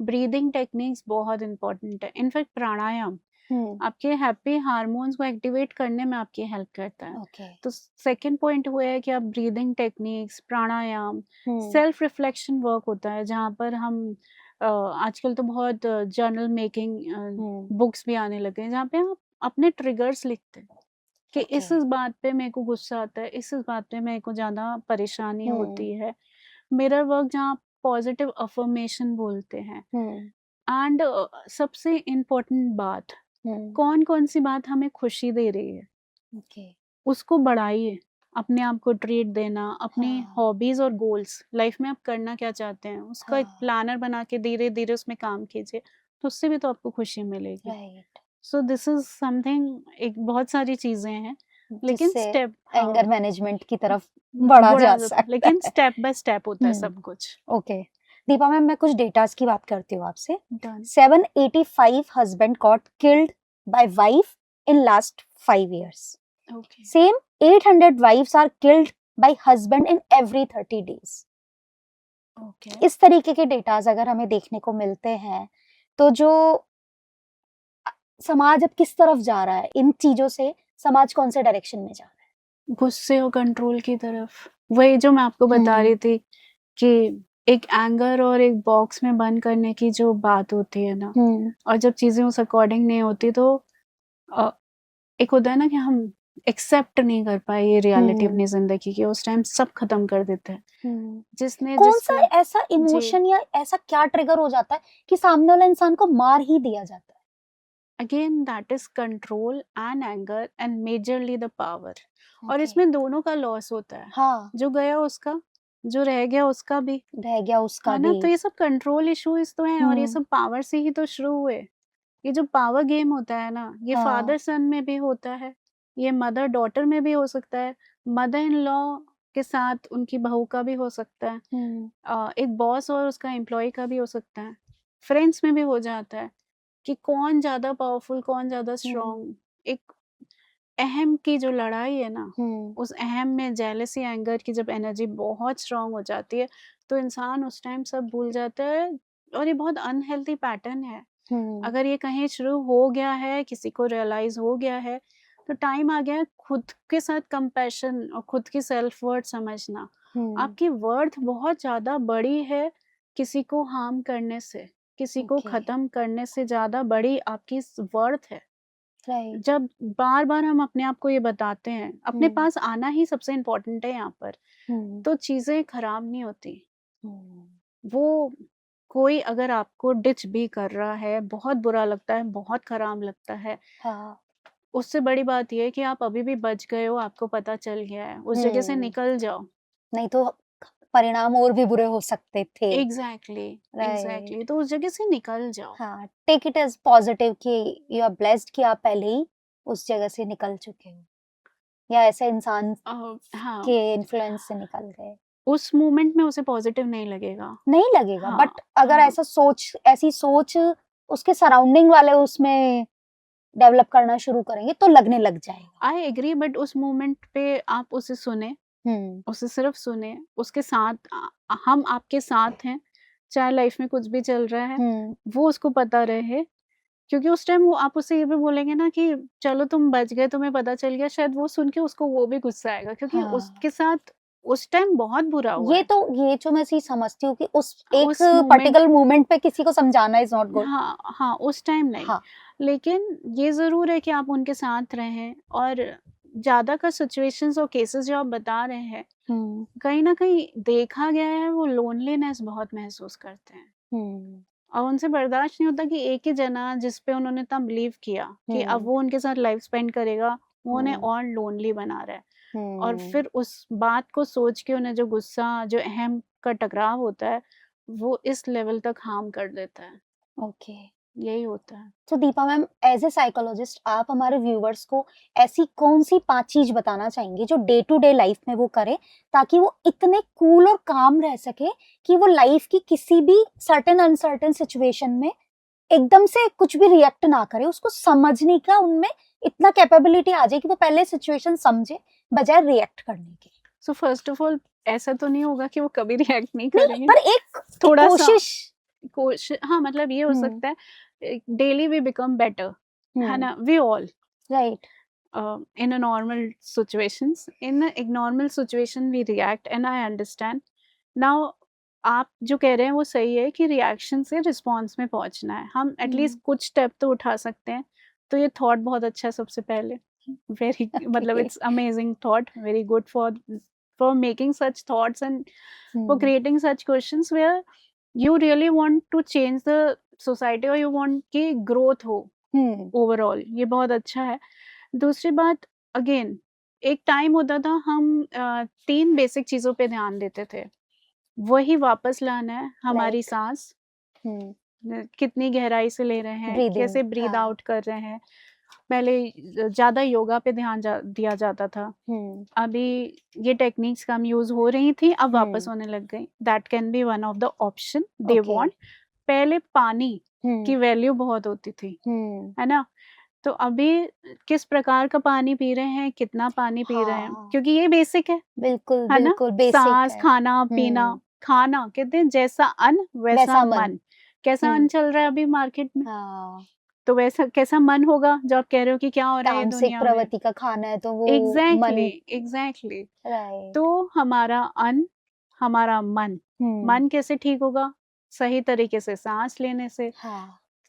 ब्रीदिंग टेक्निक्स बहुत इम्पोर्टेंट है। इनफैक्ट प्राणायाम हुँ, आपके हैप्पी हार्मोन्स को एक्टिवेट करने में आपकी हेल्प करता है। ओके। तो सेकंड पॉइंट वो है कि आप ब्रीदिंग टेक्निक्स, प्राणायाम, हुँ, सेल्फ रिफ्लेक्शन वर्क होता है जहाँ पर हम आजकल तो बहुत जर्नल मेकिंग हुँ, बुक्स भी आने लगे हैं जहाँ पे आप अपने ट्रिगर्स लिखते हैं कि ओके। इस बात पे मेरे को गुस्सा आता है, इस बात पे मेरे को ज़्यादा परेशानी हुँ, होती है। मिरर वर्क जहाँ पॉजिटिव अफर्मेशन बोलते हैं। हुँ, एंड सबसे इम्पोर्टेंट बात, हुँ, कौन-कौन सी बात हमें खुशी दे रही है, ओके। उसको बढ़ाइए। अपने आप को ट्रीट देना, अपनी हाँ, हॉबीज़ और गोल्स, लाइफ में आप करना क्या चाहते हैं, उसका एक हाँ, प्लानर बना के धीरे-धीरे उसमें काम कीजिए, तो उससे भी तो आपको खुशी मिलेगी। Right. So this is something, एक बहुत सारी चीज़ें हैं, लेकिन जिससे स्टेप एंगर हाँ, मैनेजमेंट की तरफ बढ़ा बढ़ा जा जाता है, सकता लेकिन है। स्टेप बाय स्टेप होता है हुँ, सब कुछ। ओके। दीपा मैम, मैं कुछ डेटाज़ की बात करती हूँ आपसे। Done. 785 husband got killed by wife in last 5 years. Okay, Same 800 wives are killed by husband in every 30 days. Okay. इस तरीके के डेटाज़ अगर हमें देखने को मिलते हैं, तो जो समाज अब किस तरफ जा रहा है, इन चीज़ों से समाज कौन से डायरेक्शन में जा रहा गुस्से और कंट्रोल की तरफ। वही जो मैं आपको है? बता रही थी कि एक एंगर और एक बॉक्स में बंद करने की जो बात होती है ना, हुँ, और जब चीज़ें उस अकॉर्डिंग नहीं होती तो अ, एक होता है ना कि हम एक्सेप्ट नहीं कर पाए ये रियलिटी हुँ, अपनी ज़िंदगी की, उस टाइम सब खत्म कर देते हैं। हुँ। जिसने कौन-सा जिसको ऐसा जी, इमोशन या ऐसा क्या ट्रिगर हो जाता है कि सामने वाले इंसान को मार ही दिया जाता है? Again that is control and anger and majorly the power, और ओके। इसमें दोनों का लॉस होता है। हाँ, जो गया उसका, जो रह गया उसका भी। रह गया उसका है ना? भी। तो ये सब कंट्रोल इश्यूज़ तो हैं, और ये हुँ, सब पावर से ही तो शुरू हुए। ये जो पावर गेम होता है ना, ये हाँ, फादर सन में भी होता है, ये मदर डॉटर में भी हो सकता है, मदर इन लॉ के साथ उनकी बहू का भी हो सकता है, हुँ, एक बॉस और उसका एम्प्लॉयी का भी हो सकता है, फ्रेंड्स में भी हो जाता है कि कौन ज़्यादा पावरफुल, कौन ज़्यादा हुँ, स्ट्रॉन्ग। एक अहम की जो लड़ाई है ना, हुँ, उस अहम में जेलसी, एंगर की जब एनर्जी बहुत स्ट्रॉन्ग हो जाती है, तो इंसान उस टाइम सब भूल जाता है, और ये बहुत अनहेल्दी पैटर्न है। हुँ, अगर ये कहीं शुरू हो गया है, किसी को रियलाइज़ हो गया है, तो टाइम आ गया है खुद के साथ कंपैशन और खुद की सेल्फ वर्थ समझना। हुँ, आपकी वर्थ बहुत ज़्यादा बड़ी है किसी को हार्म करने से, किसी को ओके, ख़त्म करने से ज़्यादा बड़ी आपकी स वर्थ है। राइट। जब बार-बार हम अपने आप को ये बताते हैं, अपने हुँ, पास आना ही सबसे इम्पोर्टेंट है यहाँ पर, हुँ, तो चीज़ें खराब नहीं होती। हुँ, वो कोई अगर आपको डिच भी कर रहा है, बहुत बुरा लगता है, बहुत खराब लगता है, हाँ, उससे बड़ी बात ये है कि आप अभी भी बच गए हो, आपको पता चल गया है, उस जगह से हुँ, निकल जाओ। नहीं तो परिणाम और भी बुरे हो सकते थे। Exactly, exactly, right. तो उस जगह से निकल जाओ। हाँ, टेक इट एज़ पॉज़िटिव कि यू आर ब्लेस्ड कि आप पहले ही उस जगह से निकल चुके हो, या ऐसे इंसान हाँ, के इन्फ्लुएंस से निकल गए? उस मोमेंट में उसे पॉजिटिव नहीं लगेगा। नहीं लगेगा, हाँ, बट अगर हाँ। ऐसी सोच उसके सराउंडिंग वाले उसमें डेवलप करना शुरू करेंगे तो लगने लग जाएगा। आई एग्री, बट उस मोमेंट पे आप उसे सुने, उसे सिर्फ सुने, उसके साथ हम आपके साथ हैं, चाहे लाइफ में कुछ भी चल रहा है, वो उसको पता रहे। क्योंकि उस टाइम वो आप उससे ये भी बोलेंगे ना कि चलो तुम बच गए, तुम्हें पता चल गया, शायद वो सुन के उसको वो भी गुस्सा आएगा, क्योंकि हाँ। उसके साथ उस टाइम बहुत बुरा हुआ है। ये जो मैं चीज समझती हूँ कि उस एक उस मोमेंट पर्टिकुलर मोमेंट पे किसी को समझाना इज नॉट गुड। हाँ, हाँ, उस टाइम नहीं। हाँ। लेकिन ये ज़रूर है कि आप उनके साथ रहें, और ज़्यादा का सिचुएशंस और केसेस जो आप बता रहे हैं, कहीं न कहीं देखा गया है वो लोनलीनेस बहुत महसूस करते हैं। और उनसे बर्दाश्त नहीं होता कि एक ही जना जिस पे उन्होंने इतना बिलीव किया कि अब वो उनके साथ लाइफ स्पेंड करेगा, वो उन्हें और लोनली बना रहा है। और फिर उस बात को सोच के उन्हें जो गुस्सा, जो अहम का टकराव होता है, वो इस लेवल तक हार्म कर देता है। ओके। यही होता है। तो Deepa ma'am, as a psychologist आप हमारे व्यूवर्स को ऐसी कौन सी 5 चीज बताना चाहेंगे जो डे टू डे लाइफ में वो करे, ताकि वो इतने कूल और काम रह सके कि वो लाइफ की किसी भी सर्टेन अनसर्टेन सिचुएशन में एकदम से कुछ भी रिएक्ट ना करे, उसको समझने का उनमें इतना कैपेबिलिटी आ जाए कि वो पहले सिचुएशन समझे बजाय रिएक्ट करने के? सो फर्स्ट ऑफ ऑल, ऐसा तो नहीं होगा कि वो कभी रिएक्ट नहीं नहीं, करेंगे। पर एक थोड़ा सा कोशिश। हाँ, मतलब ये हो सकता है, डेली वी बिकम बेटर, है ना? We all right. in a normal situations, in a normal situation we react, and I understand now। आप जो कह रहे हैं वो सही है कि रिएक्शन से रिस्पॉन्स में पहुंचना है, हम एटलीस्ट कुछ स्टेप तो उठा सकते हैं। तो ये थॉट बहुत अच्छा है सबसे पहले, वेरी मतलब it's amazing thought, very good for making such thoughts and for creating such questions where you really want to change the society, और यू वांट कि ग्रोथ हो ओवरऑल। ये बहुत अच्छा है। दूसरी बात, अगेन एक टाइम होता था हम 3 बेसिक चीज़ों पे ध्यान देते थे। वही वापस लाना है, हमारी सांस, कितनी गहराई से ले रहे हैं, कैसे ब्रीद आउट कर रहे हैं। पहले ज़्यादा योगा पे ध्यान दिया जाता था, अभी ये टेक्निक्स कम यूज़ हो रही थी, अब वापस होने लग गई। That can be one of the option they want. पहले पानी की वैल्यू बहुत होती थी, है ना? तो अभी किस प्रकार का पानी पी रहे हैं, कितना पानी पी रहे हैं, क्योंकि ये बेसिक है, बिल्कुल है ना? बिल्कुल बेसिक सांस, है। खाना पीना, खाना कहते हैं जैसा अन्न वैसा मन। कैसा अन्न चल रहा है अभी मार्केट में, तो वैसा कैसा मन होगा जो आप कह रहे हो कि क्या हो रहा है तामसिक दुनिया में। प्रवृत्ति का खाना है तो वो एग्जैक्टली। राइट। तो हमारा अन्न, हमारा मन कैसे ठीक होगा? सही तरीके से सांस लेने से,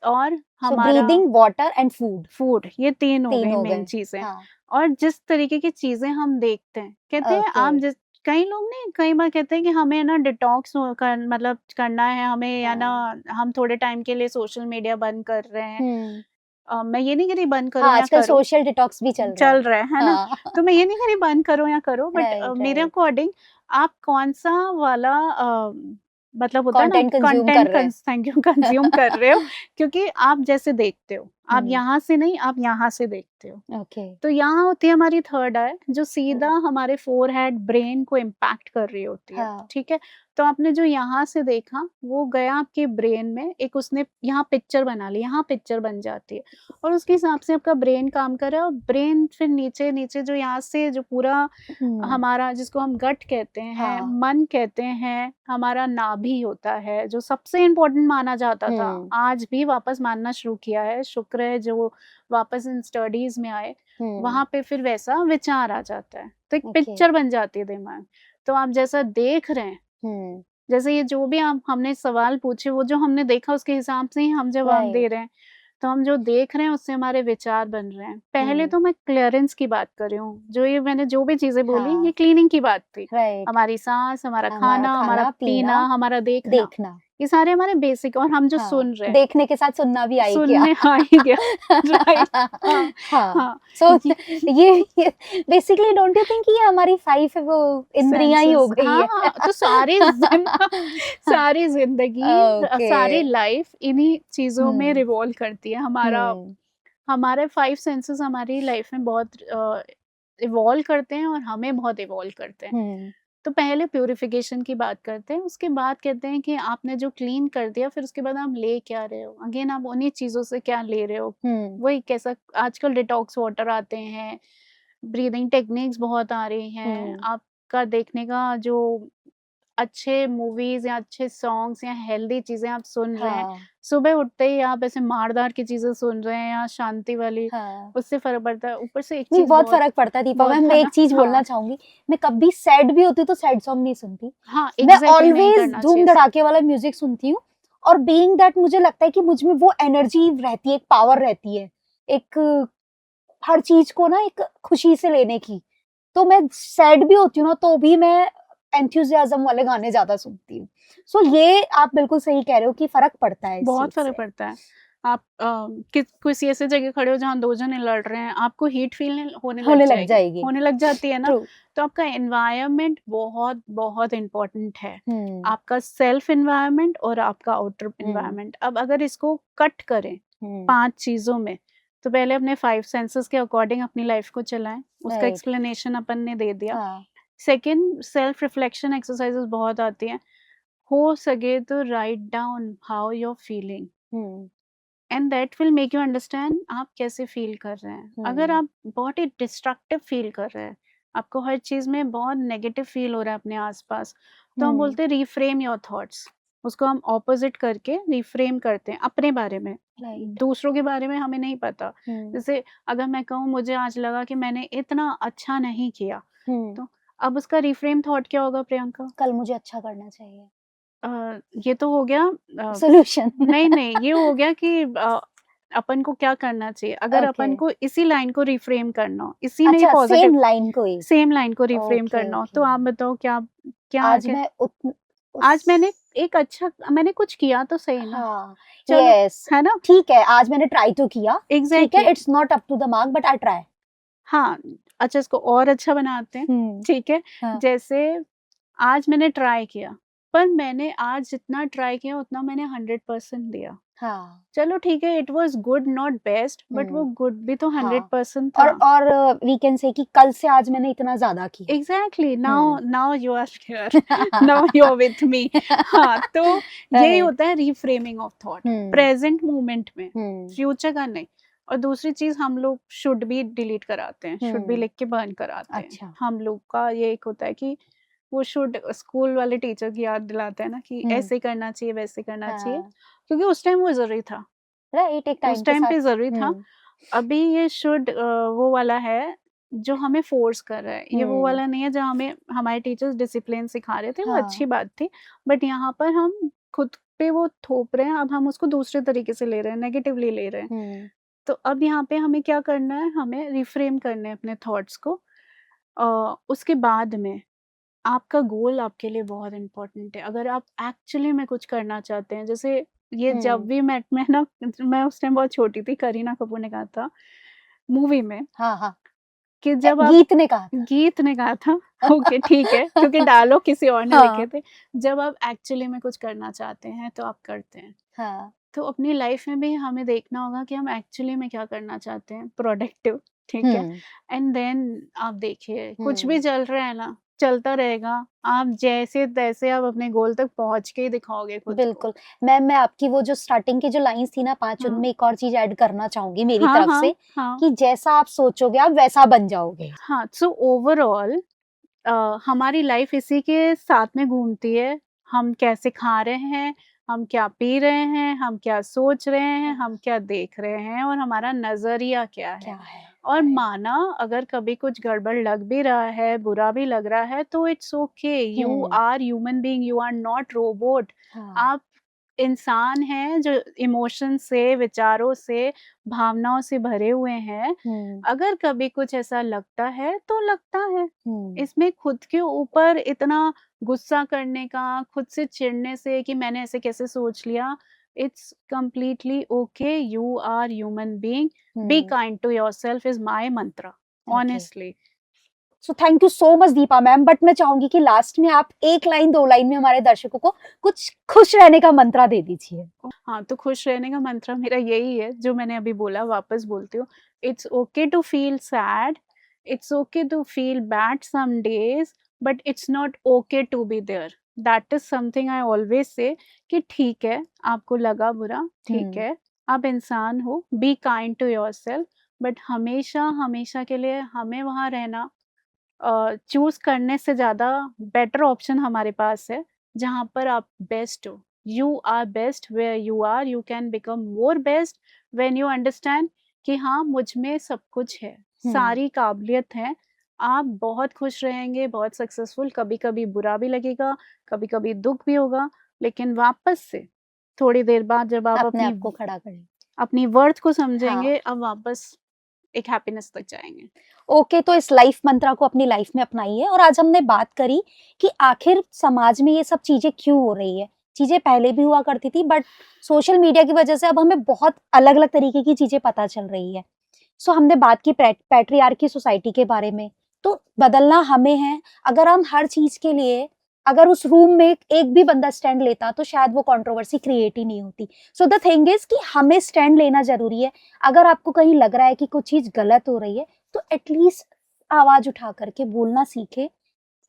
और हमारा ब्रीदिंग, वाटर एंड फूड, ये 3 हो 3 गई हो मेन गए। चीजें। और जिस तरीके की चीजें हम देखते हैं, कहते हैं आप जिस कई लोग ने कई बार कहते हैं कि हमें ना डिटॉक्स मतलब करना है हमें, या ना हम थोड़े टाइम के लिए सोशल मीडिया बंद कर रहे हैं। मैं ये नहीं कह रही बंद करो या आजकल करो, सोशल डिटॉक्स भी चल रहा है ना? तो मैं ये नहीं कह रही बंद करो या करो, बट मेरे अकॉर्डिंग आप कौन सा वाला मतलब होता है ना, कंटेंट कंज्यूम कर रहे हैं। थैंक यू, कंज्यूम कर रहे हो, क्योंकि आप जैसे देखते हो, आप यहाँ से नहीं, आप यहाँ से देखते हो। तो यहाँ होती है हमारी थर्ड आई, जो सीधा हमारे फोरहेड, ब्रेन को इम्पैक्ट कर रही होती है। ठीक है, तो आपने जो यहाँ से देखा वो गया आपके ब्रेन में, एक उसने यहाँ पिक्चर बना ली, यहाँ पिक्चर बन जाती है, और उसके हिसाब से आपका ब्रेन काम कर रहा है। और ब्रेन फिर नीचे नीचे जो यहाँ से जो पूरा हमारा, जिसको हम गट कहते हैं, मन कहते हैं, हमारा नाभि होता है, जो सबसे इम्पोर्टेंट माना जाता था, आज भी वापस मानना शुरू किया है, शुक्र है जो वापस इन स्टडीज में आए। वहां पे फिर वैसा विचार आ जाता है, तो एक पिक्चर बन जाती है दिमाग। तो आप जैसा देख रहे हैं, जैसे ये जो भी हमने सवाल पूछे, वो जो हमने देखा उसके हिसाब से ही हम जवाब दे रहे हैं। तो हम जो देख रहे हैं उससे हमारे विचार बन रहे हैं। पहले तो मैं क्लियरेंस की बात कर रही हूँ, जो ये मैंने जो भी चीजें बोली, ये क्लीनिंग की बात थी। हमारी सांस, हमारा खाना, हमारा पीना, हमारा देखना, ये सारे हमारे बेसिक, और हम जो सुन रहे हैं, देखने के साथ सुनना भी आई सुनने आ ही गया। राइट। सो ये बेसिकली डोंट यू थिंक ये हमारी 5 वो इंद्रियां ही हो गई है? तो सारी जिंदगी, सारी लाइफ इन्हीं चीजों में रिवॉल्व करती है। हमारा हमारे 5 सेंसेस हमारी लाइफ में बहुत इवॉल्व करते हैं और हमें बहुत इवॉल्व करते हैं। हम्म तो पहले प्यूरिफिकेशन की बात करते हैं, उसके बाद कहते हैं कि आपने जो क्लीन कर दिया, फिर उसके बाद आप ले क्या रहे हो? अगेन आप उन्हीं चीज़ों से क्या ले रहे हो? हम्म वही कैसा आजकल डिटॉक्स वाटर आते हैं, ब्रीदिंग टेक्निक्स बहुत आ रही हैं, हम्म आपका देखने का जो अच्छे मूवीज़ या अच्छे सॉन्ग्स या हेल्दी चीज़ें आप सुन रहे हैं, हाँ सुबह उठते ही आप ऐसे मार-धार की चीज़ें सुन रहे हैं या शांति वाली, हाँ उससे फ़र्क पड़ता है। ऊपर से एक नहीं, चीज़ बहुत बहुत फर्क पड़ता है दीपा बहुत मैम। मैं है एक ना? चीज बोलना हाँ, चाहूंगी, मैं कभी सैड भी होती हूँ तो सैड सॉन्ग नहीं सुनती। हाँ, मैं एग्ज़ैक्टली नहीं ऑलवेज करना धूम चाहिए। धड़ाके वाला म्यूजिक सुनती हूँ। और बीइंग दैट मुझे लगता है कि मुझ में वो एनर्जी रहती है, एक पावर रहती है, एक हर चीज को ना एक खुशी से लेने की। तो मैं सैड भी होती हूँ ना तो भी मैं एंथुसियाज्म वाले गाने ज्यादा सुनती हूँ। सो ये आप बिल्कुल सही कह रहे हो कि फर्क पड़ता है इस बहुत चीज फ़र्क से। पड़ता है। आप किसी ऐसी जगह खड़े हो जहाँ 2 जने लड़ रहे हैं, आपको हीट फ़ील होने लग होने लग जाएगी, जाएगी। होने लग जाती है ना? ट्रू। तो आपका एनवायरनमेंट बहुत, बहुत इम्पोर्टेंट है। हम्म आपका सेल्फ एनवायरनमेंट और आपका आउटर हम्म एनवायरनमेंट। अब अगर इसको कट करें हम्म 5 चीज़ों में, तो पहले अपने 5 सेंसेस के अकॉर्डिंग अपनी लाइफ़ को चलाएँ, उसका राइट। एक्सप्लेनेशन अपन ने दे दिया। हाँ। सेकंड सेल्फ रिफ्लेक्शन एक्सरसाइज़ेज़ बहुत आती हैं। हो सके तो write down how you are feeling. Hmm and that will make you understand आप कैसे फील कर रहे हैं। अगर हम्म आप बहुत ही डिस्ट्रक्टिव फील कर रहे हैं, आपको हर चीज़ में बहुत नेगेटिव फील हो रहा है अपने आसपास, तो हम हम्म बोलते हैं रिफ्रेम योर थॉट्स। उसको हम ऑपोजिट करके रिफ्रेम करते हैं अपने बारे में। राइट। दूसरों के बारे में हमें नहीं पता। हम्म जैसे अगर मैं कहूँ मुझे आज लगा कि मैंने इतना अच्छा नहीं किया, हम्म तो अब उसका रिफ्रेम थॉट क्या होगा प्रियंका? कल मुझे अच्छा करना चाहिए। ये तो हो गया सॉल्यूशन। नहीं, नहीं, ये हो गया कि अपन को क्या करना चाहिए। अगर ओके। अपन को इसी लाइन को रिफ्रेम करना हो, इसी में ही अच्छा, पॉज़िटिव सेम लाइन को ही। सेम लाइन को रिफ्रेम ओके करना हो, ओके। तो आप बताओ क्या क्या आज क्या मैं आज उस मैंने कुछ किया तो सही ना, हाँ। चलो, यस। है ना? ठीक है, आज मैंने ट्राई तो किया। ठीक है, exactly it's not up to the mark but I try. हाँ, अच्छा इसको और अच्छा बनाते हैं, हम्म ठीक है? हाँ जैसे आज मैंने ट्राई किया, पर मैंने आज जितना ट्राई किया उतना मैंने 100% दिया। हाँ। चलो ठीक है, it was good not best but वो हम्म गुड भी तो हाँ। 100% था। और वी कैन से कि कल से आज मैंने इतना ज्यादा किया। Exactly now hmm now you are here now you are with me. हाँ, तो यही राइट। होता है reframing of thought, hmm present moment में, हम्म फ्यूचर का नहीं। और दूसरी चीज़ हम लोग शुड बी डिलीट कराते हैं, शुड बी हम्म लिख के बर्न कराते हैं। अच्छा। हम लोग का ये एक होता है कि वो शुड स्कूल वाले टीचर की याद दिलाते हैं ना कि हम्म ऐसे करना चाहिए, वैसे करना चाहिए, हाँ। क्योंकि उस टाइम वो ज़रूरी था, राइट, एक टाइम उस के टाइम साथ। पे ज़रूरी था। हम्म अभी ये शुड वो वाला है जो हमें फ़ोर्स कर रहा है। ये वो हम्म वाला नहीं है जहाँ हमें हमारे टीचर्स डिसिप्लिन सिखा रहे थे, वो अच्छी हाँ। बात थी। बट यहाँ पर हम खुद पे वो थोप रहे हैं, अब हम उसको दूसरे तरीके से ले रहे हैं, नेगेटिवली ले रहे हैं। हम्म तो अब यहाँ पे हमें क्या करना है, हमें रिफ्रेम करने हैं अपने थॉट्स को। उसके बाद में आपका गोल आपके लिए बहुत इम्पोर्टेंट है। अगर आप एक्चुअली में कुछ करना चाहते हैं, जैसे ये जब हम्म वी मेट में ना, मैं उस टाइम बहुत छोटी थी, करीना कपूर ने कहा था मूवी में हाँ हाँ। कि जब आप गीत ने कहा था। गीत ने कहा था ओके ठीक है, क्योंकि डायलॉग किसी और ने लिखे हाँ थे। जब आप एक्चुअली में कुछ करना चाहते हैं तो आप करते हैं। हाँ। तो अपनी लाइफ में भी हमें देखना होगा कि हम एक्चुअली में क्या करना चाहते हैं, प्रोडक्टिव, ठीक है? हम्म एंड देन आप देखिए कुछ भी हम्म चल रहा है ना, चलता रहेगा। आप जैसे-तैसे आप अपने गोल तक पहुँच के ही दिखाओगे खुद को। बिल्कुल। मैं आपकी वो जो स्टार्टिंग की जो लाइन्स थी ना 5, हाँ। उनमें एक और चीज़ ऐड करना चाहूँगी मेरी हाँ, तरफ हाँ, से हाँ। कि जैसा आप सोचोगे आप वैसा बन जाओगे। हाँ, सो ओवरऑल हमारी लाइफ इसी के साथ में घूमती है। हम कैसे खा रहे हैं, हम क्या पी रहे हैं, हम क्या सोच रहे हैं, हम हाँ, क्या देख रहे हैं और हमारा नज़रिया क्या है। क्या है? और राइट। माना अगर कभी कुछ गड़बड़ लग भी रहा है, बुरा भी लग रहा है, तो it's okay, you hmm, are human being, you are not robot. हाँ। आप इंसान हैं जो इमोशन से, विचारों से, भावनाओं से भरे हुए हैं। हुँ, अगर कभी कुछ ऐसा लगता है, तो लगता है। हुँ, इसमें खुद के ऊपर इतना गुस्सा करने का, खुद से चिढ़ने से कि मैंने ऐसे कैसे सोच लिया, it's completely okay, you are human being, be hmm. Kind to yourself is my mantra, okay. Honestly. So thank you so much Deepa ma'am. But मैं चाहूंगी कि लास्ट में आप 1 लाइन 2 लाइन में हमारे दर्शकों को कुछ खुश रहने का मंत्र दे दीजिए। हाँ, तो खुश रहने का मंत्र मेरा यही है जो मैंने अभी बोला, वापस बोलती हूँ। It's okay to feel sad, it's okay to feel bad some days, but it's not okay to be there. That is something I always say कि ठीक है, आपको लगा बुरा, ठीक है, आप इंसान हो, be kind to yourself, but हमेशा हमेशा के लिए हमें वहाँ रहना चूज करने से ज़्यादा बेटर ऑप्शन हमारे पास है जहाँ पर आप बेस्ट हो। You are best where you are, you can become more best when you understand कि हाँ, मुझ में सब कुछ है, सारी काबिलियत है। आप बहुत खुश रहेंगे, बहुत सक्सेसफुल। कभी कभी बुरा भी लगेगा, कभी कभी दुख भी होगा, लेकिन वापस से थोड़ी देर बाद जब आप अपने आप को खड़ा करें। अपनी वर्थ को समझेंगे, अब वापस एक हैप्पीनेस तक जाएंगे। ओके, तो इस लाइफ मंत्रा को अपनी लाइफ में अपनाइए। और आज हमने बात करी कि आखिर समाज में ये सब चीजें क्यों हो रही है। चीजें पहले भी हुआ करती थी, बट सोशल मीडिया की वजह से अब हमें बहुत अलग अलग तरीके की चीजें पता चल रही है। सो हमने बात की पैट्रियार्की सोसाइटी के बारे में। तो बदलना हमें है। अगर हम हर चीज के लिए, अगर उस रूम में एक भी बंदा स्टैंड लेता तो शायद वो कंट्रोवर्सी क्रिएट ही नहीं होती। सो द थिंग इज कि हमें स्टैंड लेना जरूरी है। अगर आपको कहीं लग रहा है कि कुछ चीज गलत हो रही है, तो एटलीस्ट आवाज उठा करके बोलना सीखे।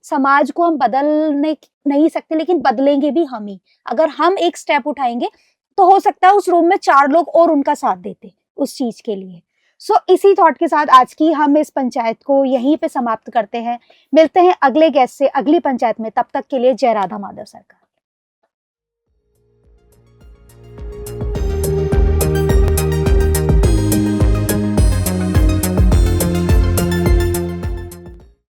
समाज को हम बदलने नहीं सकते, लेकिन बदलेंगे भी हम ही। अगर हम एक स्टेप उठाएंगे तो हो सकता है उस रूम में 4 लोग और उनका साथ देते उस चीज के लिए। सो इसी थॉट के साथ आज की हम इस पंचायत को यहीं पे समाप्त करते हैं। मिलते हैं अगले गेस्ट से अगली पंचायत में। तब तक के लिए जय राधा माधव सरकार।